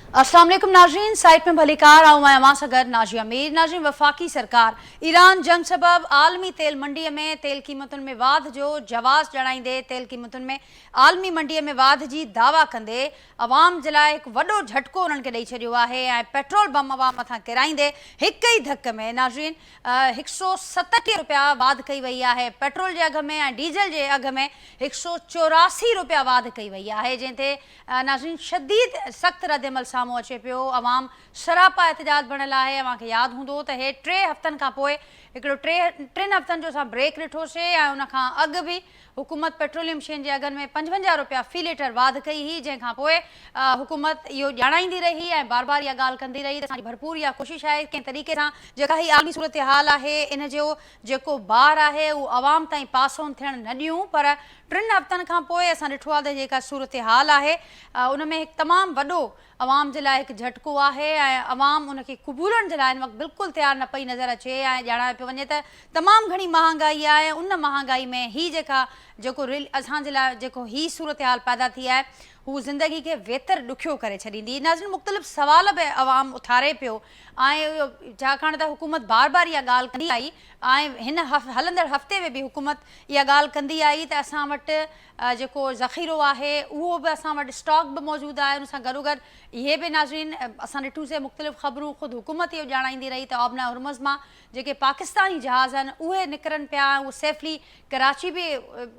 अस्सलाम वालेकुम नाज़रीन, साइट में भलीकार आऊँ मैं अमां सगर नाजिया मीर। नाज़रीन, वफाकी सरकार ईरान जंग सबब आलमी तेल मंडी में तेल क़ीमतुनि में वाध जो जवाज़ ॼाणाईंदे तेल क़ीमतुनि में आलमी मंडी में वाध जी दावा कंदे अवाम जे लाइ हिकु वॾो झटको उन्हनि खे ॾेई छॾियो आहे ऐं पेट्रोल बम अवाम मथां किराईंदे हिक ई धक में नाज़रीन 137 रुपया वाध कई वई आहे। पेट्रोल जे अघ में ऐं डीज़ल जे अघ में 184 रुपया वाध कई वई आहे, जंहिं ते नाज़रीन शदीद सख़्तु रद्दमल साम्हूं अचे पियो। अवाम सरापा एहतजाज बणियल आहे। अव्हांखे यादि हूंदो त हे 3 हफ़्तनि खां पोइ हिकिड़ो 3 हफ़्तनि जो असां ब्रेक ॾिठोसीं ऐं उनखां अॻु बि हुकूमत पेट्रोलियम शयुनि जे अघनि में 55 रुपया फ़ी लीटर वाध कई हुई, जंहिंखां पोइ हुकूमत इहो ॼाणाईंदी रही ऐं बार बार इहा ॻाल्हि कंदी रही त असांजी भरपूर इहा कोशिशि आहे कंहिं तरीक़े सां जेका ही आलमी सूरत हाल आहे इन जो जेको बार आहे उहो अवाम ताईं पास ऑन थियणु न ॾियूं। पर 3 हफ़्तनि खां पोइ असां ॾिठो आहे त जेका सूरत हाल आहे उन में हिकु तमामु वॾो अवाम जे लाइ हिकु झटको आहे ऐं अवाम उनखे क़बूलण जे लाइ हिन वक़्तु बिल्कुलु तयारु न पई नज़र अचे ऐं ॼाणायो पियो वञे त तमामु घणी महांगाई आहे। उन महांगाई में ही जेको असांजे लाइ जेको ही सूरत हाल पैदा थी आहे हू ज़िंदगी खे वेतर ॾुखियो करे छॾींदी। नाज़रीन, मुख़्तलिफ़ सवाल बि अवाम उथारे पियो ऐं छाकाणि त हुकूमत बार बार इहा ॻाल्हि कंदी आई ऐं हिन हलंदड़ हफ़्ते में बि हुकूमत इहा ॻाल्हि कंदी आई त असां वटि जेको ज़ख़ीरो आहे उहो बि असां वटि स्टॉक बि मौजूदु आहे। उन सां गॾोगॾु इहे बि नाज़रीन असां ॾिठोसीं मुख़्तलिफ़ ख़बरूं ख़ुदि हुकूमत इहो ॼाणाईंदी रही त ओबना हुरमुज़ मां जेके पाकिस्तानी जहाज़ आहिनि उहे निकिरनि पिया, उहे सेफली कराची बि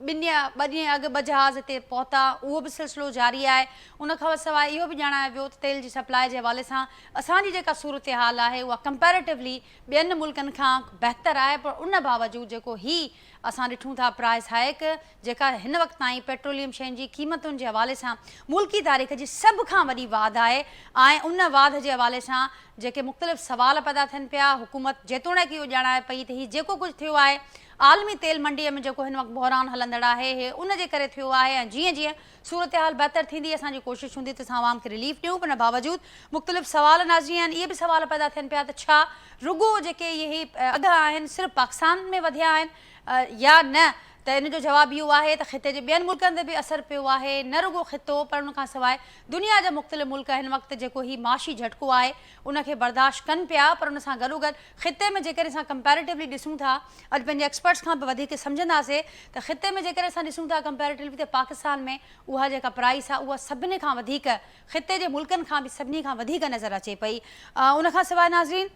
2 ॾींहं अॻु 2 जहाज़ हिते पहुता, उहो बि सिलसिलो जारी आहे। उन खां सवाइ इहो बि ॼाणायो वियो त तेल जी सप्लाई जे हवाले सां असांजी जेका सूरत हाल आहे उहा कंपेरेटिवली ॿियनि मुल्कनि खां बहितर आहे। पर उन बावजूदि जेको ही असां ॾिठूं था प्राइस हाइक जेका हिन वक़्तु ताईं पेट्रोलियम शयुनि जी क़ीमतुनि जे हवाले सां मुल्की तारीख़ जी सभ खां वॾी वाध आहे ऐं उन वाध जे हवाले सां जेके मुख़्तलिफ़ सवाल पैदा थियनि पिया, हुकूमत जेतोणीकि इहो ॼाणाए पई त हीउ जेको कुझु थियो आहे आलमी तेल मंडीअ में जेको हिन वक़्तु बहरान हलंदड़ आहे हे उन जे करे थियो आहे ऐं जीअं जीअं सूरत हाल बहितर थींदी असांजी कोशिशि हूंदी त असां आवाम खे रिलीफ ॾियूं। पर बावजूदि मुख़्तलिफ़ सवाल नाज़रीन आहिनि, इहे बि सवाल पैदा थियनि पिया त छा रुगो जेके इहे अघ आहिनि सिर्फ़ु पाकिस्तान में वधिया आहिनि या न, त इन जो जवाबु इहो आहे त ख़िते जे ॿियनि मुल्कनि ते बि असरु पियो आहे। न रुगो ख़ितो पर उन खां सवाइ दुनिया जा मुख़्तलिफ़ मुल्क हिन वक़्तु जेको ही माशी झटको आहे उनखे बर्दाश्त कनि पिया। पर उन सां गॾोगॾु ख़िते में जेकॾहिं असां कंपेरेटिवली ॾिसूं था, अॼु पंहिंजे एक्सपर्ट्स खां बि वधीक सम्झंदासीं त ख़िते में जेकॾहिं असां ॾिसूं था कंपेरेटिवली त पाकिस्तान में उहा जेका प्राइस आहे उहा सभिनी खां वधीक ख़िते जे मुल्कनि खां बि सभिनी खां वधीक नज़र अचे पई। उन खां सवाइ नाज़रीन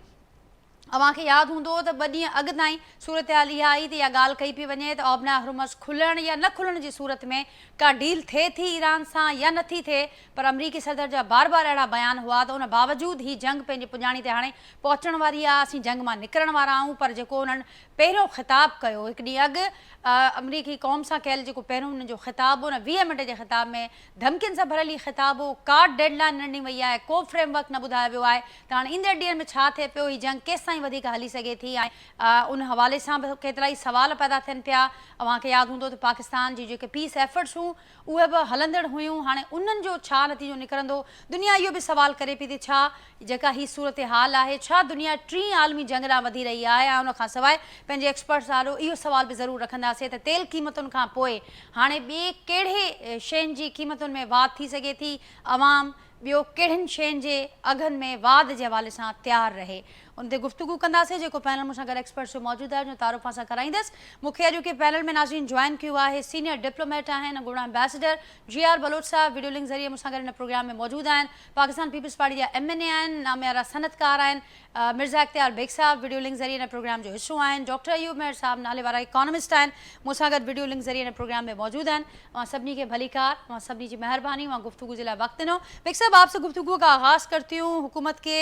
अव्हांखे यादि हूंदो त 2 ॾींहं अॻु ताईं सूरत हाल इहा आई त इहा ॻाल्हि कई पई वञे त ओबना हुरमुज़ खुलण या न खुलण जी सूरत में का डील थिए थी ईरान सां या नथी थिए। पर अमरीकी सदर जा बार बार अहिड़ा बयान हुआ त उन बावजूदि ही जंग पंहिंजी पुॼाणी ते हाणे पहुचण वारी आहे, असीं जंग मां निकिरण वारा आहियूं। पर जेको उन्हनि पहिरियों ख़िताबु कयो 1 ॾींहुं अॻु अमरीकी क़ौम सां कयल जेको पहिरियों उन्हनि जो ख़िताबु उन 20 मिंट जे ख़िताब में धमकियुनि सां भरियल ई ख़िताबु हो, का डेडलाइन न ॾिनी वई आहे, को फ्रेमवर्क न ॿुधायो वियो आहे त हाणे ईंदड़ ॾींहंनि में छा थिए पियो, ही जंग केसि ताईं वधीक हली सघे थी ऐं उन हवाले सां बि केतिरा ई सवाल पैदा थियनि पिया। अव्हांखे यादि हूंदो त पाकिस्तान जी जेके पीस एफर्ट्स हुयूं उहे बि हलंदड़ हुयूं, हाणे उन्हनि जो छा नतीजो निकिरंदो। दुनिया इहो बि सवाल करे पई त छा जेका ही सूरत हाल आहे छा दुनिया 3 आलमी जंग ॾांहुं वधी रही आहे। ऐं उन खां सवाइ पंहिंजे एक्सपर्ट्स वारो इहो सवाल बि ज़रूरु रखंदासीं त तेल क़ीमतुनि खां पोइ हाणे ॿिए कहिड़े शयुनि जी क़ीमतुनि में वाध थी सघे थी, अवाम ॿियो कहिड़ियुनि शयुनि जे अघनि में वाध जे हवाले सां तयारु रहे। उन ते गुफ़्तगू कंदासीं। जेको पैनल मूंसां गॾु एक्सपर्ट्स मौजूदु आहे जो तारुफ़ सां कराईंदसि। मूंखे अॼु के पैनल में नाज़रीन जॉइन कयो आहे सीनियर डिप्लोमेट आहिनि गुण एम्बेसडर GR बलोच साहब, वीडियो लिंक ज़रिए मूंसां गॾु हिन प्रोग्राम में मौजूदु आहिनि। पाकिस्तान पीपल्स पार्टी जा MNA आहिनि, नामियारा सनतकार आहिनि। मिर्ज़ा इख्तियार बेग साहब वीडियो लिंक ज़रिए हिन प्रोग्राम जो हिसो आहिनि। डॉक्टर अयूब मेहर साहब नाले वारा इकोनॉमिस्ट आहिनि, मूंसां गॾु वीडियो लिंक ज़रिए हिन प्रोग्राम में मौजूदु आहिनि। वहाँ सभिनी खे भलीकार, वहाँ सभिनी जी महिरबानी, वहाँ गुफ्तगू के लिए वक्त नो। बेग साहब, आपसे गुफ्तगू का आगाज़ करती हूँ। हुकूमत के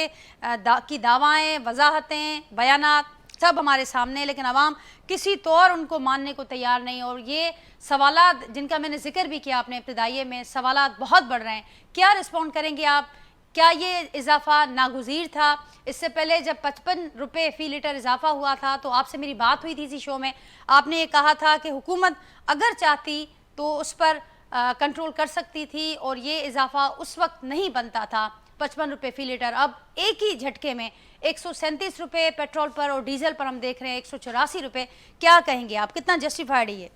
की दावाएँ, वजाहतें, बयानात सब हमारे सामने, लेकिन अवाम किसी तौर उनको मानने को तैयार नहीं। और ये सवालात जिनका मैंने जिक्र भी किया अपने इब्तदाइये में, सवालात बहुत बढ़ रहे हैं, क्या रिस्पॉन्ड करेंगे आप? क्या ये इजाफा नागुज़ीर था? इससे पहले जब 55 रुपये फ़ी लीटर इजाफा हुआ था तो आपसे मेरी बात हुई थी इसी शो में, आपने ये कहा था कि हुकूमत अगर चाहती तो उस पर कंट्रोल कर सकती थी और ये इजाफा उस वक्त नहीं बनता था 55 रुपये फ़ी लीटर। अब एक ही झटके में 137 रुपये पेट्रोल पर और डीजल पर हम देख रहे हैं 184 रुपये। क्या कहेंगे आप, कितना जस्टिफाइड है ये?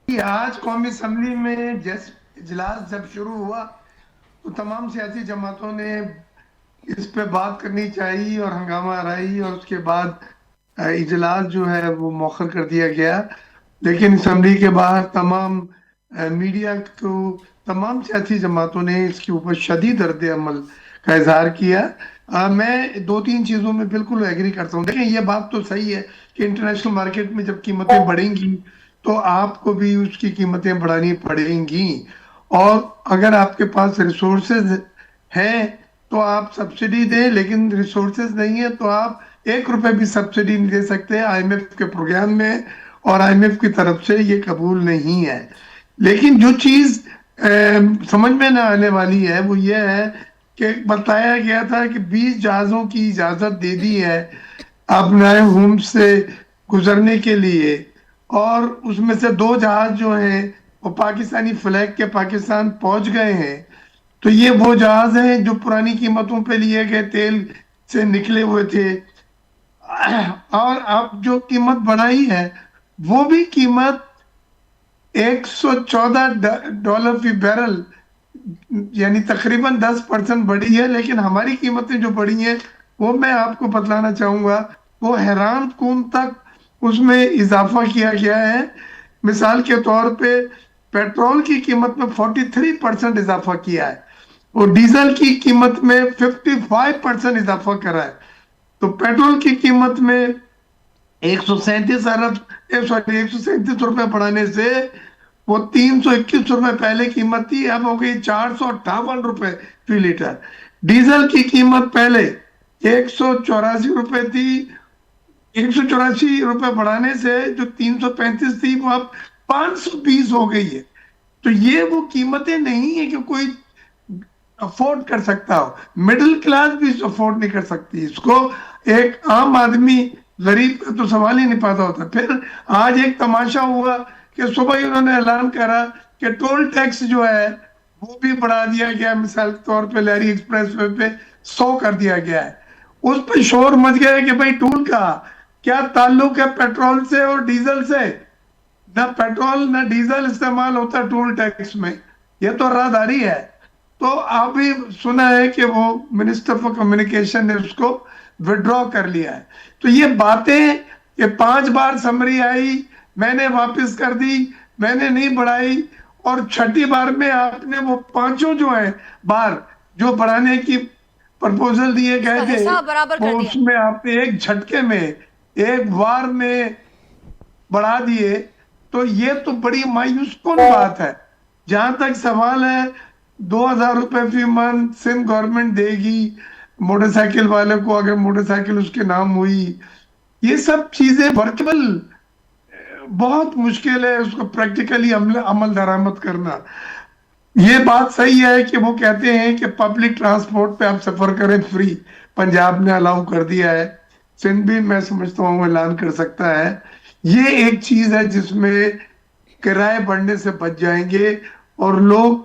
आज कौमी असम्बली में इजलास जब शुरू हुआ تو تمام سیاسی جماعتوں نے اس پہ بات کرنی چاہیے اور ہنگامہ آرائی، اور اس کے بعد اجلاس جو ہے وہ مؤخر کر دیا گیا. لیکن اسمبلی کے باہر تمام میڈیا کو، تمام سیاسی جماعتوں نے اس کے اوپر شدید رد عمل کا اظہار کیا. میں دو تین چیزوں میں بالکل ایگری کرتا ہوں. دیکھیں، یہ بات تو صحیح ہے کہ انٹرنیشنل مارکیٹ میں جب قیمتیں بڑھیں گی تو آپ کو بھی اس کی قیمتیں بڑھانی پڑیں گی، اور اگر آپ کے پاس ریسورسز ہیں تو آپ سبسڈی دیں، لیکن ریسورسز نہیں ہے تو آپ 1 روپے بھی سبسڈی نہیں دے سکتے. آئی ایم ایف کے پروگرام میں اور آئی ایم ایف کی طرف سے یہ قبول نہیں ہے. لیکن جو چیز سمجھ میں نہ آنے والی ہے وہ یہ ہے کہ بتایا گیا تھا کہ 20 جہازوں کی اجازت دے دی ہے اپنے ہوم سے گزرنے کے لیے، اور اس میں سے 2 جہاز جو ہیں وہ پاکستانی فلیگ کے پاکستان پہنچ گئے ہیں. تو یہ وہ جہاز ہیں جو پرانی قیمتوں پہ لیے گئے تیل سے نکلے ہوئے تھے. اور اب جو قیمت بڑھائی ہے وہ بھی قیمت $114 فی بیرل، یعنی تقریباً 10% بڑھی ہے. لیکن ہماری قیمتیں جو بڑھی ہیں وہ میں آپ کو بتلانا چاہوں گا، وہ حیران کن تک اس میں اضافہ کیا گیا ہے. مثال کے طور پہ پیٹرول کی قیمت میں 43% اضافہ کیا ہے، اور ڈیزل کی قیمت میں 55% اضافہ کرا ہے. تو پیٹرول کی قیمت میں 137 روپے بڑھانے سے وہ 321 روپے پہلے قیمت تھی، اب ہو گئی 458 روپے فی لیٹر. ڈیزل کی قیمت پہلے 184 روپے تھی، 184 روپے بڑھانے سے جو 335 تھی وہ اب 520 ہو گئی ہے. تو یہ وہ قیمتیں نہیں ہیں کہ کوئی افورڈ کر سکتا ہو. مڈل کلاس بھی افورڈ نہیں کر سکتی اس کو. ایک عام آدمی، غریب کا تو سوال ہی نہیں پیدا ہوتا. پھر آج ایک تماشا ہوا کہ صبح ہی انہوں نے اعلان کرا کہ ٹول ٹیکس جو ہے وہ بھی بڑھا دیا گیا. مثال کے طور پہ لہری ایکسپریس وے پہ 100 کر دیا گیا ہے. اس پہ شور مچ گیا کہ بھائی ٹول کا کیا تعلق ہے پیٹرول سے اور ڈیزل سے؟ نہ پیٹرول نہ ڈیزل استعمال ہوتا ٹول ٹیکس میں، یہ تو راہداری ہے. تو آپ بھی سنا ہے کہ وہ منسٹر فار کمیونیکیشن نے اس کو وڈرا کر لیا ہے. تو یہ باتیں کہ 5 بار سمری آئی، میں نے واپس کر دی، میں نے نہیں بڑھائی، اور 6ٹھی بار میں آپ نے وہ 5 جو ہیں بار جو بڑھانے کی پرپوزل دیے گئے تھے حصہ برابر کر وہ دیا. اس میں آپ نے ایک جھٹکے میں، ایک وار میں بڑھا دیے. تو یہ تو بڑی مایوس کن بات ہے. جہاں تک سوال ہے 2,000 روپے فی منتھ سندھ گورنمنٹ دے گی موٹر سائیکل والے کو اگر موٹر سائیکل اس کے نام ہوئی، یہ سب چیزیں ورکبل بہت مشکل ہے اس کو پریکٹیکلی عمل درآمد کرنا. یہ بات صحیح ہے کہ وہ کہتے ہیں کہ پبلک ٹرانسپورٹ پہ آپ سفر کریں فری، پنجاب نے الاؤ کر دیا ہے، سندھ بھی میں سمجھتا ہوں اعلان کر سکتا ہے. یہ ایک چیز ہے جس میں کرائے بڑھنے سے بچ جائیں گے اور لوگ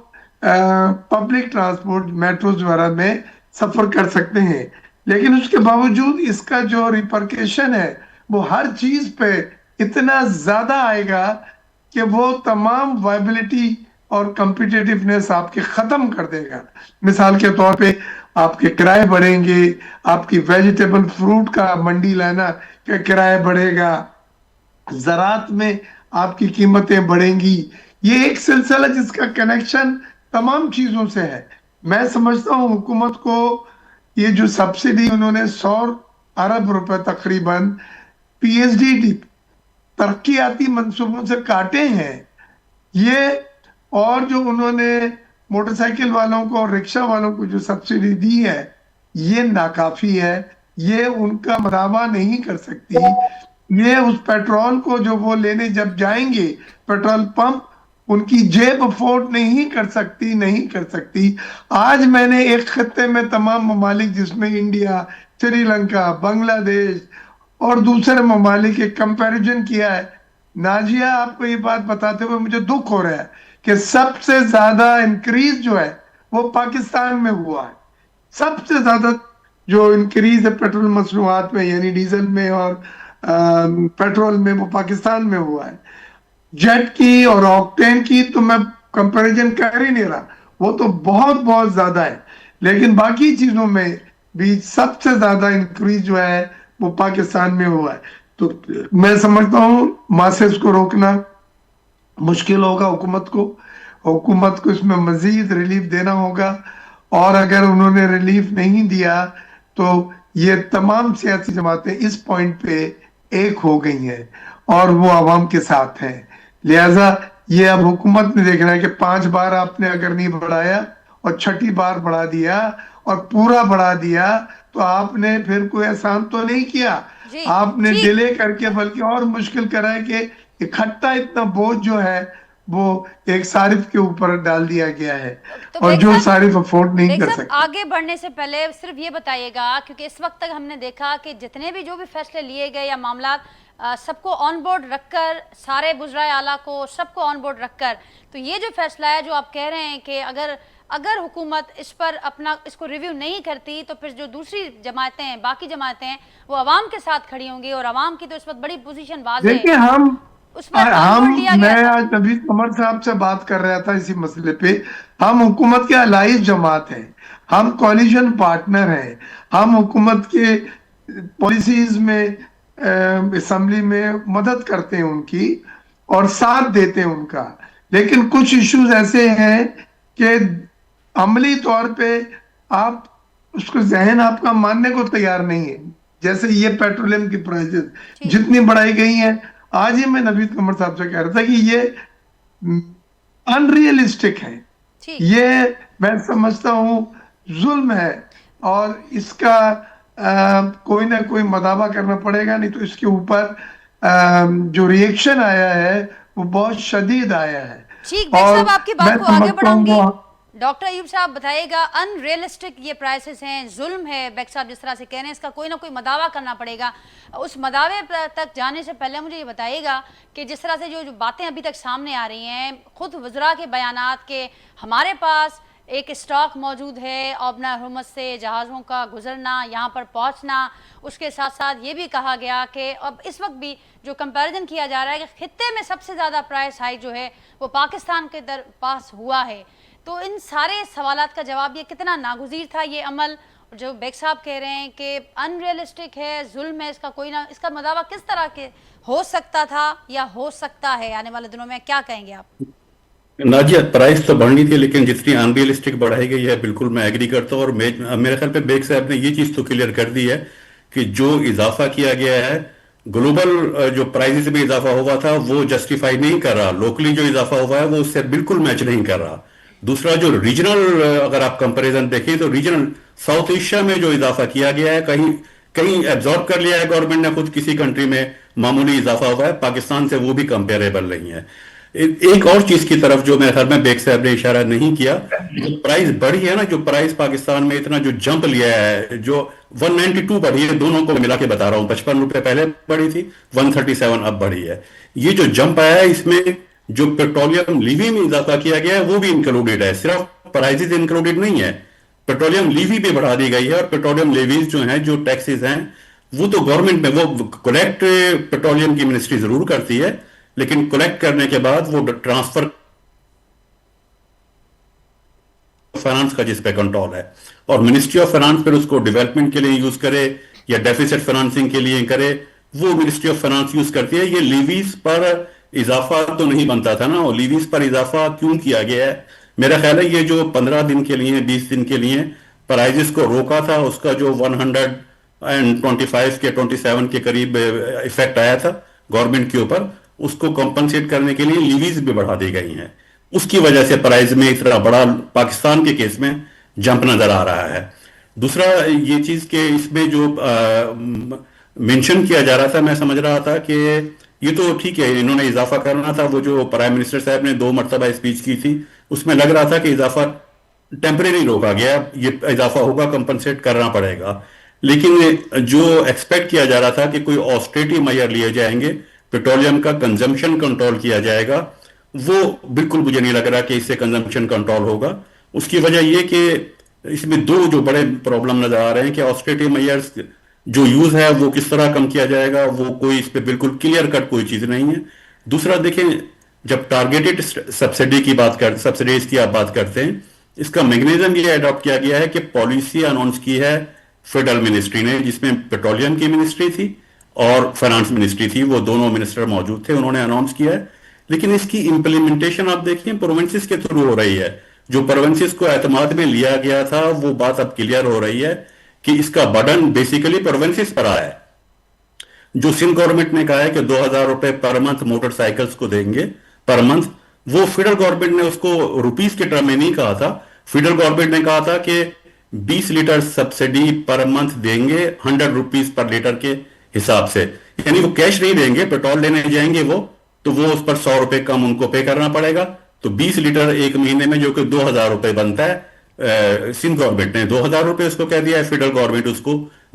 پبلک ٹرانسپورٹ میٹروز وغیرہ میں سفر کر سکتے ہیں. لیکن اس کے باوجود اس کا جو ریپرکیشن ہے وہ ہر چیز پہ اتنا زیادہ آئے گا کہ وہ تمام وائبلٹی اور کمپیٹیٹیونیس آپ کے ختم کر دے گا. مثال کے طور پہ آپ کے کرائے بڑھیں گے، آپ کی ویجیٹیبل فروٹ کا منڈی لانا کا کرایہ بڑھے گا، زراعت میں آپ کی قیمتیں بڑھیں گی. یہ ایک سلسلہ جس کا کنیکشن تمام چیزوں سے ہے. میں سمجھتا ہوں حکومت کو یہ جو سبسڈی انہوں نے 100 ارب روپے تقریباً پی ایچ ڈی ترقیاتی منصوبوں سے کاٹے ہیں، یہ، اور جو انہوں نے موٹر سائیکل والوں کو اور رکشہ والوں کو جو سبسڈی دی ہے یہ ناکافی ہے. یہ ان کا مداوع نہیں کر سکتی. یہ اس پیٹرول کو جو وہ لینے جب جائیں گے پیٹرول پمپ، ان کی جیب افورڈ نہیں کر سکتی، نہیں کر سکتی. آج میں نے ایک خطے میں تمام ممالک جس میں انڈیا، سری لنکا، بنگلہ دیش اور دوسرے ممالک کے کمپیریزن کیا ہے. ناجیہ آپ کو یہ بات بتاتے ہوئے مجھے دکھ ہو رہا ہے کہ سب سے زیادہ انکریز جو ہے وہ پاکستان میں ہوا ہے. سب سے زیادہ جو انکریز ہے پیٹرول مصنوعات میں یعنی ڈیزل میں اور پیٹرول میں وہ پاکستان میں ہوا ہے. جیٹ کی اور آکٹین کی تو میں کمپیریزن کر ہی نہیں رہا، وہ تو بہت بہت زیادہ ہے، لیکن باقی چیزوں میں بھی سب سے زیادہ انکریز جو ہے وہ پاکستان میں ہوا ہے. تو میں سمجھتا ہوں ماسز کو روکنا مشکل ہوگا حکومت کو اس میں مزید ریلیف دینا ہوگا، اور اگر انہوں نے ریلیف نہیں دیا تو یہ تمام سیاسی جماعتیں اس پوائنٹ پہ ایک ہو گئی ہیں اور وہ عوام کے ساتھ ہیں. لہذا یہ اب حکومت نے دیکھنا ہے کہ 5 بار آپ نے اگر نہیں بڑھایا اور 6ٹھی بار بڑھا دیا اور پورا بڑھا دیا تو آپ نے پھر کوئی احسان تو نہیں کیا، جی آپ نے ٹھیک. ڈیلے کر کے بلکہ اور مشکل کرا ہے کہ اکٹھا اتنا بوجھ جو ہے وہ ایک صارف کے اوپر ڈال دیا گیا ہے، تو اور بیگ جو صاحب، صارف افورڈ نہیں بیگ کر صاحب سکتے. آگے بڑھنے سے پہلے صرف یہ بتائیے گا، کیونکہ اس وقت تک ہم نے دیکھا کہ جتنے بھی جو بھی فیصلے لیے گئے یا معاملات سب کو آن بورڈ رکھ کر، سارے وزرائے اعلیٰ کو سب کو آن بورڈ رکھ کر، تو یہ جو فیصلہ ہے جو آپ کہہ رہے ہیں کہ اگر حکومت اس پر اس کو ریویو نہیں کرتی تو پھر جو دوسری جماعتیں ہیں، باقی جماعتیں ہیں، وہ عوام کے ساتھ کھڑی ہوں گی، اور عوام کی تو اس وقت بڑی پوزیشن واضح ہے، دیکھیں اس پر آن بورڈ لیا گیا میں تھا. آج نبی قمر صاحب سے بات کر رہا تھا اسی مسئلے پہ. ہم حکومت کے الائز جماعت ہیں، ہم کولیشن پارٹنر ہیں، ہم حکومت کے پالیسیز میں اسمبلی میں مدد کرتے ہیں ان کی اور ساتھ دیتے ہیں ان کا، لیکن کچھ ایشوز ایسے ہیں کہ عملی طور پہ آپ اس کو ذہن آپ کا ماننے کو تیار نہیں ہے. جیسے یہ پیٹرولیم کی پرائسز جتنی بڑھائی گئی ہیں، آج ہی میں نوید قمر صاحب سے کہہ رہا تھا کہ یہ ان ریئلسٹک ہے، یہ میں سمجھتا ہوں ظلم ہے، اور اس کا کوئی نہ کوئی مداوع کرنا پڑے گا، نہیں تو اس کے اوپر جو ریئیکشن آیا ہے وہ بہت شدید آیا ہے. ٹھیک، بیگ اور صاحب آپ کی میں بات کو آگے سمجھتا بڑھاؤں ہوں گی. وہ ڈاکٹر ایوب صاحب بتائیے گا، ان ریئلسٹک یہ پرائسز ہیں، ظلم ہے، بیگ صاحب جس طرح سے کہہ رہے ہیں، اس کا کوئی نہ کوئی مداوع کرنا پڑے گا. اس مداوع تک جانے سے پہلے مجھے یہ بتائیے گا کہ جس طرح سے جو باتیں ابھی تک سامنے آ رہی ہیں، خود وزراء کے بیانات کے ہمارے پاس ایک اسٹاک موجود ہے، اوبنا حرمت سے جہازوں کا گزرنا، یہاں پر پہنچنا، اس کے ساتھ ساتھ یہ بھی کہا گیا کہ اب اس وقت بھی جو کمپیریزن کیا جا رہا ہے کہ خطے میں سب سے زیادہ پرائس ہائیک جو ہے وہ پاکستان کے پاس ہوا ہے. تو ان سارے سوالات کا جواب یہ کتنا ناگزیر تھا یہ عمل، جو بیگ صاحب کہہ رہے ہیں کہ ان ریئلسٹک ہے، ظلم ہے، اس کا کوئی نہ، اس کا مداوع کس طرح کے ہو سکتا تھا یا ہو سکتا ہے آنے والے دنوں میں، کیا کہیں گے آپ؟ ناجیہ، پرائس تو بڑھنی تھی لیکن جتنی ان ریئلسٹک بڑھائی گئی ہے بالکل میں ایگری کرتا ہوں، اور میرے خیال پہ بیگ صاحب نے یہ چیز تو کلیئر کر دی ہے کہ جو اضافہ کیا گیا ہے گلوبل جو پرائزز میں اضافہ ہوا تھا وہ جسٹیفائی نہیں کر رہا، لوکلی جو اضافہ ہوا ہے وہ اس سے بالکل میچ نہیں کر رہا. دوسرا جو ریجنل اگر آپ کمپیریزن دیکھیں تو ریجنل ساؤتھ ایشیا میں جو اضافہ کیا گیا ہے کہیں ایبزارب کر لیا ہے گورنمنٹ نے خود، کسی کنٹری میں معمولی اضافہ ہوا ہے، پاکستان سے وہ بھی کمپیریبل نہیں ہے. ایک اور چیز کی طرف جو میرے خیال میں بیگ صاحب نے اشارہ نہیں کیا، جو پرائز بڑھی ہے نا، جو پرائز پاکستان میں اتنا جو جمپ لیا ہے، جو 192 بڑھی ہے، دونوں کو ملا کے بتا رہا ہوں، 55 روپے پہلے بڑھی تھی، 137 اب بڑھی ہے. یہ جو جمپ آیا ہے اس میں جو پیٹرولیم لیوی میں اضافہ کیا گیا ہے وہ بھی انکلوڈیڈ ہے، صرف پرائزز انکلوڈیڈ نہیں ہے، پیٹرولیم لیوی بھی بڑھا دی گئی ہے. اور پیٹرولیم لیویز جو ہیں، جو ٹیکسز ہیں، وہ تو گورنمنٹ میں وہ کلیکٹ پیٹرولیم کی منسٹری ضرور کرتی ہے، لیکن کلیکٹ کرنے کے بعد وہ ٹرانسفر فائنانس کا جس پہ کنٹرول ہے، اور منسٹری آف فائنانس پھر اس کو ڈیولپمنٹ کے لیے یوز کرے یا ڈیفیسٹ فائنانسنگ کے لیے کرے، وہ منسٹری آف فائنانس یوز کرتی ہے. یہ لیویز پر اضافہ تو نہیں بنتا تھا نا، اور لیویز پر اضافہ کیوں کیا گیا ہے؟ میرا خیال ہے یہ جو 15 دن کے لیے 20 دن کے لیے پرائزز کو روکا تھا، اس کا جو 125 کے 27 کے قریب ایفیکٹ آیا تھا گورنمنٹ کے اوپر، اس کو کمپنسیٹ کرنے کے لیے لیویز بھی بڑھا دی گئی ہیں. اس کی وجہ سے پرائز میں اتنا بڑا پاکستان کے کیس میں جمپ نظر آ رہا ہے. دوسرا یہ چیز کہ اس میں جو مینشن کیا جا رہا تھا، میں سمجھ رہا تھا کہ یہ تو ٹھیک ہے انہوں نے اضافہ کرنا تھا، وہ جو پرائم منسٹر صاحب نے 2 مرتبہ اسپیچ کی تھی اس میں لگ رہا تھا کہ اضافہ ٹیمپریری روکا گیا، یہ اضافہ ہوگا، کمپنسیٹ کرنا پڑے گا. لیکن جو ایکسپیکٹ کیا جا رہا تھا کہ کوئی آسٹریٹی میئر لیے جائیں گے، پیٹرولیم کا کنزمپشن کنٹرول کیا جائے گا، وہ بالکل مجھے نہیں لگ رہا کہ اس سے کنزمپشن کنٹرول ہوگا. اس کی وجہ یہ کہ اس میں 2 جو بڑے پرابلم نظر آ رہے ہیں کہ آسٹریٹی میئرز جو یوز ہے وہ کس طرح کم کیا جائے گا، وہ کوئی اس پہ بالکل کلیئر کٹ کوئی چیز نہیں ہے. دوسرا دیکھیں، جب ٹارگیٹڈ سبسڈی کی بات سبسڈیز کی آپ بات کرتے ہیں اس کا میکنزم یہ اڈاپٹ کیا گیا ہے کہ پالیسی اناؤنس کی ہے فیڈرل منسٹری نے، جس میں پیٹرولیم کی منسٹری تھی اور فائنانس منسٹری تھی، وہ دونوں منسٹر موجود تھے، انہوں نے اناؤنس کیا ہے. لیکن اس کی امپلیمنٹیشن آپ دیکھیں پروونسز کے تھرو ہو رہی ہے. جو پروونسز کو اعتماد میں لیا گیا تھا وہ بات اب کلیئر ہو رہی ہے کہ اس کا برڈن بیسیکلی پروونسز پر آیا ہے. جو سندھ گورنمنٹ نے کہا ہے کہ 2,000 روپے پر منتھ موٹر سائیکلز کو دیں گے پر منتھ، وہ فیڈرل گورنمنٹ نے اس کو روپیز کے ٹرم میں نہیں کہا تھا. فیڈرل گورنمنٹ نے کہا تھا کہ 20 لیٹر سبسڈی پر منتھ دیں گے 100 روپیز پر لیٹر کے حساب سے. یعنی وہ کیش نہیں دیں گے، پیٹرول لینے جائیں گے وہ تو وہ اس پر 100 روپے کم ان کو پے کرنا پڑے گا. تو 20 لیٹر ایک مہینے میں جو کہ 2,000 روپے بنتا ہے، سندھ گورنمنٹ نے 2,000 روپے اس کو کہہ دیا ہے، فیڈرل گورنمنٹ اس کو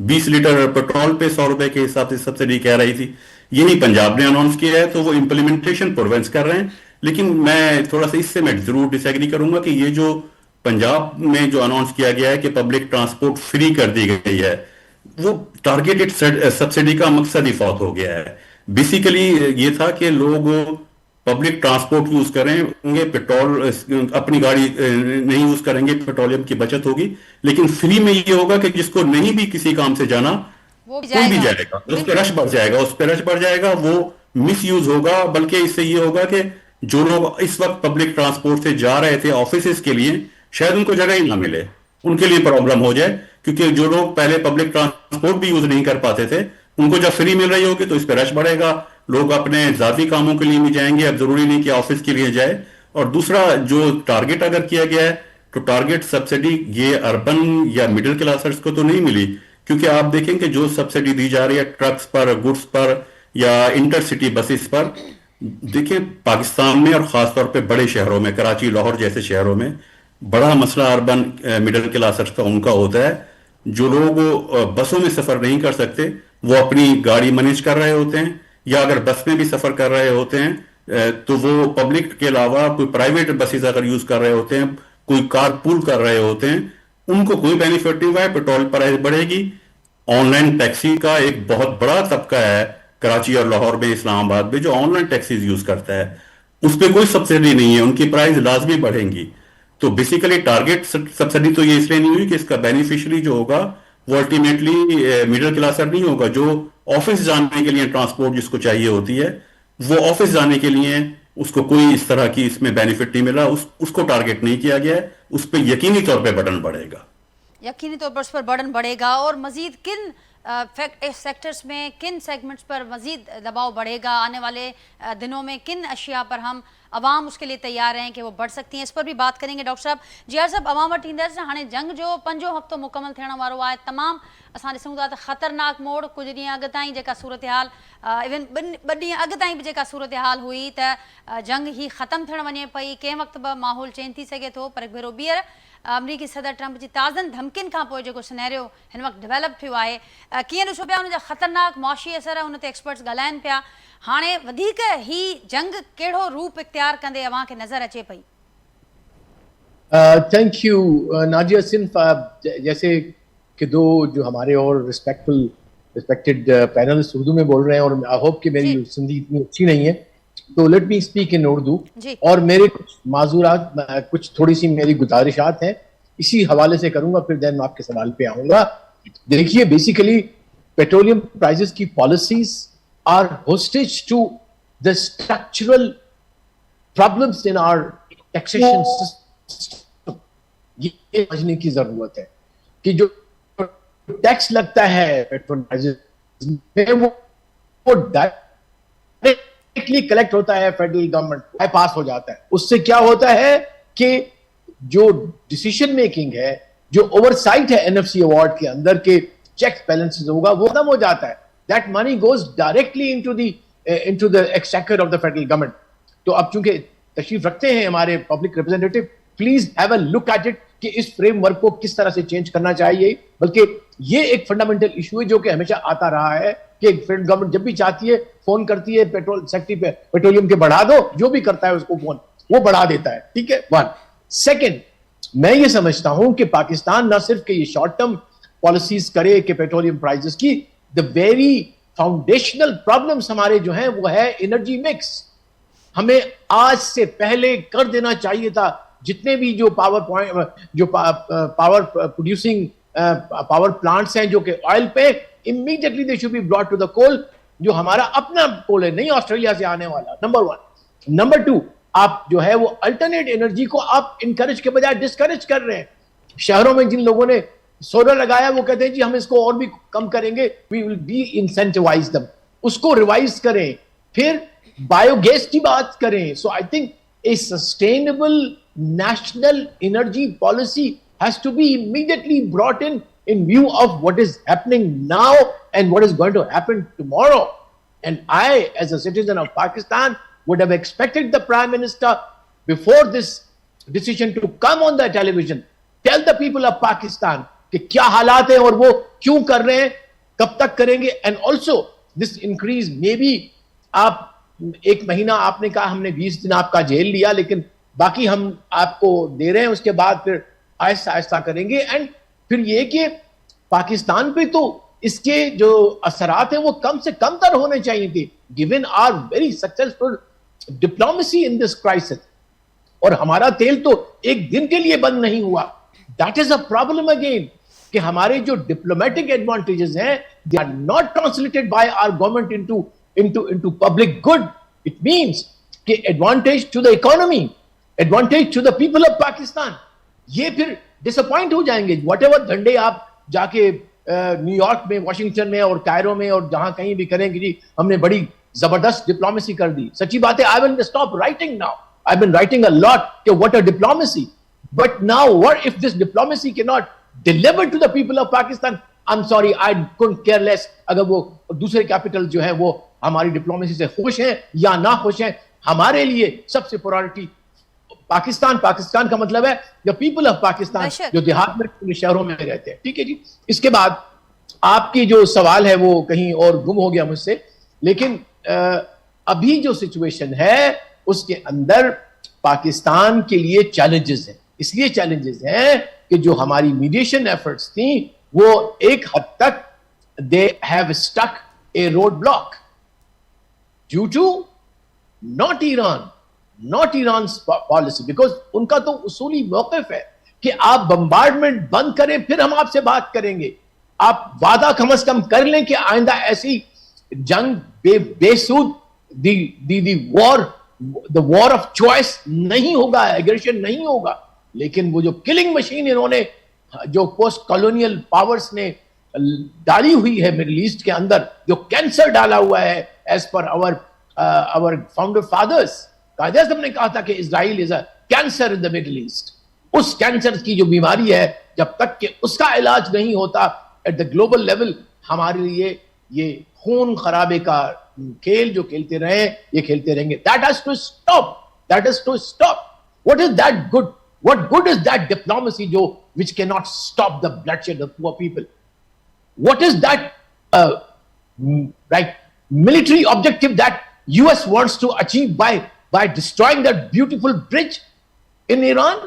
20 لیٹر پیٹرول پہ 100 روپے کے حساب سے سبسڈی کہہ رہی تھی. یہی پنجاب نے اناؤنس کیا ہے، تو وہ امپلیمنٹیشن پروونس کر رہے ہیں. لیکن میں تھوڑا سا اس سے میں ضرور ڈس ایگری کروں گا کہ یہ جو پنجاب میں جو اناؤنس کیا گیا ہے کہ پبلک ٹرانسپورٹ فری کر دی گئی ہے، وہ ٹارگیٹڈ سبسڈی کا مقصد ہی فوت ہو گیا ہے. بیسیکلی یہ تھا کہ لوگ پبلک ٹرانسپورٹ یوز کریں گے، پیٹرول اپنی گاڑی نہیں یوز کریں گے، پیٹرولیم کی بچت ہوگی. لیکن فری میں یہ ہوگا کہ جس کو نہیں بھی کسی کام سے جانا کوئی بھی جائے گا، اس پہ رش بڑھ جائے گا، وہ مس یوز ہوگا. بلکہ اس سے یہ ہوگا کہ جو لوگ اس وقت پبلک ٹرانسپورٹ سے جا رہے تھے آفیسز کے لیے، شاید ان کو جگہ ہی نہ ملے، ان کے لیے پرابلم ہو جائے. کیونکہ جو لوگ پہلے پبلک ٹرانسپورٹ بھی یوز نہیں کر پاتے تھے، ان کو جب فری مل رہی ہوگی تو اس پہ رش بڑھے گا، لوگ اپنے ذاتی کاموں کے لیے بھی جائیں گے، اب ضروری نہیں کہ آفس کے لیے جائے. اور دوسرا جو ٹارگٹ اگر کیا گیا ہے تو ٹارگٹ سبسڈی یہ اربن یا مڈل کلاسرز کو تو نہیں ملی. کیونکہ آپ دیکھیں کہ جو سبسڈی دی جا رہی ہے ٹرکس پر، گڈس پر یا انٹر سٹی بسز پر، دیکھیں پاکستان میں اور خاص طور پہ بڑے شہروں میں، کراچی، لاہور جیسے شہروں میں بڑا مسئلہ اربن مڈل کلاسرز کا ان کا ہوتا ہے. جو لوگ بسوں میں سفر نہیں کر سکتے وہ اپنی گاڑی مینیج کر رہے ہوتے ہیں، یا اگر بس میں بھی سفر کر رہے ہوتے ہیں تو وہ پبلک کے علاوہ کوئی پرائیویٹ بسز اگر یوز کر رہے ہوتے ہیں، کوئی کار پول کر رہے ہوتے ہیں، ان کو کوئی بینیفٹ نہیں ہوا ہے. پیٹرول پرائز بڑھے گی. آن لائن ٹیکسی کا ایک بہت بڑا طبقہ ہے کراچی اور لاہور میں، اسلام آباد میں، جو آن لائن ٹیکسیز یوز کرتا ہے، اس پہ کوئی سبسڈی نہیں ہے، ان کی پرائز لازمی بڑھیں گی. تو بیسیکلی ٹارگٹ سبسڈی تو یہ اس لیے نہیں ہوئی کہ اس کا بینیفیشری جو ہوگا وہ الٹیمیٹلی مڈل کلاسر نہیں ہوگا. جو آفس جانے کے لیے ٹرانسپورٹ جس کو چاہیے ہوتی ہے، وہ آفس جانے کے لیے اس کو کوئی اس طرح کی اس میں بینیفٹ نہیں ملا، اس کو ٹارگٹ نہیں کیا گیا ہے. اس پہ یقینی طور پہ برڈن بڑھے گا، یقینی طور پر اس پر برڈن بڑھے گا. اور مزید کن سیکٹرز میں، کن سیگمنٹس پر مزید دباؤ بڑھے گا آنے والے دنوں میں؟ کن اشیاء پر ہم عوام اس کے لیے تیار ہیں کہ وہ بڑھ سکتی ہیں؟ اس پر بھی بات کریں گے ڈاکٹر صاحب. جیار صاحب، عوام وٹ ایندڑ ہانے جنگ جو 5 ہفتو مکمل تھیण वारो आहे، تمام اساں ॾिसूं था त ख़तरनाक मोड़. कुझु ॾींहं अॻु ताईं जेका सूरत हाल, इवन 2 ॾींहं अॻु ताईं बि जेका सूरत हाल हुई त जंग ही ख़तमु थियण वञे पई. कंहिं वक़्तु बि माहौल चेंज थी सघे थो, पर भेरो ॿीहर अमरीकी सदर ट्रंप जी ताज़नि धमकियुनि खां पोइ जेको सिनेरियो हिन वक़्तु डेवलप थियो आहे, कीअं ॾिसो पिया उन जा ख़तरनाक मुआशी असर, उन ते एक्सपर्ट्स ॻाल्हाइनि पिया. हाणे वधीक ही जंग कहिड़ो रूप इख्तियार कंदे अव्हां खे नज़र अचे पई? थैंक यू नाजिया सिंफ. जैसे कि दो जो हमारे और रिस्पेक्टेड पैनलिस्ट उर्दू में बोल रहे हैं, और आई होप कि मेरी सिंधी इतनी अच्छी नहीं है, तो let me speak in Urdu. और मेरे कुछ माजूरात, कुछ थोड़ी सी मेरी गुजारिशात हैं, इसी हवाले से करूंगा, फिर देन आपके सवाल पे आऊंगा. देखिए, बेसिकली पेट्रोलियम प्राइसेस की policies are hostage to the structural problems in our taxation system. ये समझने की जरूरत है कि जो टैक्स लगता है पेट्रोल प्राइसेस में, वो डायरेक्टली कलेक्ट होता है फेडरल गवर्नमेंट, पास हो जाता है. उससे क्या होता है कि जो डिसीजन मेकिंग है, जो ओवरसाइट है एनएफसी अवार्ड के अंदर के चेक बैलेंसेस होगा, वो खत्म हो जाता है. That money goes directly into the exchequer of the federal government. तो अब चूंकि तशरीफ रखते हैं हमारे public representative, please have a look at it कि इस फ्रेमवर्क को किस तरह से चेंज करना चाहिए. बल्कि ये एक फंडामेंटल इशू है जो कि हमेशा आता रहा है कि फेडरल गवर्नमेंट जब भी चाहती है फोन करती है पेट्रोल सेक्टर पे, पेट्रोलियम के बढ़ा दो, जो भी करता है उसको फोन वो बढ़ा देता है. ठीक है, 1. सेकंड, मैं ये समझता हूं कि पाकिस्तान ना सिर्फ कि ये शॉर्ट टर्म पॉलिसीज करे कि पेट्रोलियम प्राइसेस की, द वेरी फाउंडेशनल प्रॉब्लम्स हमारे जो हैं वो है एनर्जी मिक्स. हमें आज से पहले कर देना चाहिए था जितने भी जो पावर प्रोड्यूसिंग पावर प्लांट्स हैं जो कि ऑयल पे, immediately they should be brought to the coal, जो हमारा अपना कोल है, नहीं ऑस्ट्रेलिया से आने वाला, नंबर 1। नंबर 2, आप जो है वो अल्टरनेट एनर्जी को आप इनकरेज के बजाय डिस्करेज कर रहे हैं। शहरों में जिन लोगों ने सोलर लगाया वो कहते हैं जी हम इसको और भी कम करेंगे, we will be incentivise them, उसको रिवाइज करें, फिर बायोगैस की बात करें। So I think a sustainable national energy policy has to be immediately brought in view of what is happening now and what is going to happen tomorrow. And I, as a citizen of Pakistan, would have expected the Prime Minister, before this decision, to come on the television, tell the people of Pakistan कि क्या हालात है और वो क्यों कर रहे हैं, कब तक करेंगे, and also this increase maybe आप 1 महीना आपने कहा हमने 20 दिन आपका जेल लिया, लेकिन बाकी हम आपको दे रहे हैं, उसके बाद फिर आहिस्ता आहिस्ता करेंगे। एंड फिर ये कि पाकिस्तान पे तो इसके जो असरात हैं वो कम से कम तर होने चाहिए थे, given our very successful diplomacy in this crisis. और हमारा तेल तो एक दिन के लिए बंद नहीं हुआ, that is a problem again, कि हमारे जो डिप्लोमेटिक एडवांटेजेस हैं they are not translated by our government into public good. It means कि advantage to the economy, advantage to the people of Pakistan, ये फिर डिसअपॉइंट हो जाएंगे। व्हाटएवर धंधे आप जाके न्यूयॉर्क में, वॉशिंगटन में और कायरो में और जहां कहीं भी करेंगे जी हमने बड़ी जबरदस्त डिप्लोमेसी कर दी, सच्ची बात है। I will stop writing now, I have been writing a lot कि what a diplomacy, but now what if this diplomacy can not deliver to the people of Pakistan. I am sorry, I couldn't care less अगर वो दूसरे capital जो है वो हमारी diplomacy से खुश हैं या ना खुश हैं। हमारे लिए सबसे प्रायोरिटी पाकिस्तान, पाकिस्तान का मतलब है द पीपल ऑफ पाकिस्तान जो देहात में शहरों में रहते हैं। ठीक है जी। इसके बाद आपकी जो सवाल है वो कहीं और गुम हो गया मुझसे, लेकिन अभी जो सिचुएशन है उसके अंदर पाकिस्तान के लिए चैलेंजेस हैं। इसलिए चैलेंजेस हैं कि जो हमारी मीडिएशन एफर्ट्स थी वो एक हद तक they have stuck a road block due to not Iran policy, because उनका तो उसूली मौक़िफ़ है कि आप बम्बार्डमेंट बंद करें फिर हम आपसे बात करेंगे। आप वादा कम से कम कर लें कि आइंदा ऐसी जंग बेसूद द वॉर ऑफ चॉइस नहीं होगा, एग्रेशन नहीं होगा। लेकिन वो जो किलिंग मशीन इन्होंने जो पोस्ट कॉलोनियल पावर्स ने डाली हुई है मिडिल ईस्ट के अंदर, जो कैंसर डाला हुआ है as per hour founder fathers, कायदे आज़म ने कहा था कि Israel is a cancer in the middle east. उस कैंसर की जो बीमारी है जब तक कि उसका इलाज नहीं होता एट द ग्लोबल लेवल, हमारे लिए ये खून खराबे का खेल जो खेलते रहे ये खेलते रहेंगे। That has to stop, that has to stop. What is that good, what good is that diplomacy जो which cannot stop the bloodshed of poor people? What is that right military objective that US wants to achieve by destroying that beautiful bridge in Iran?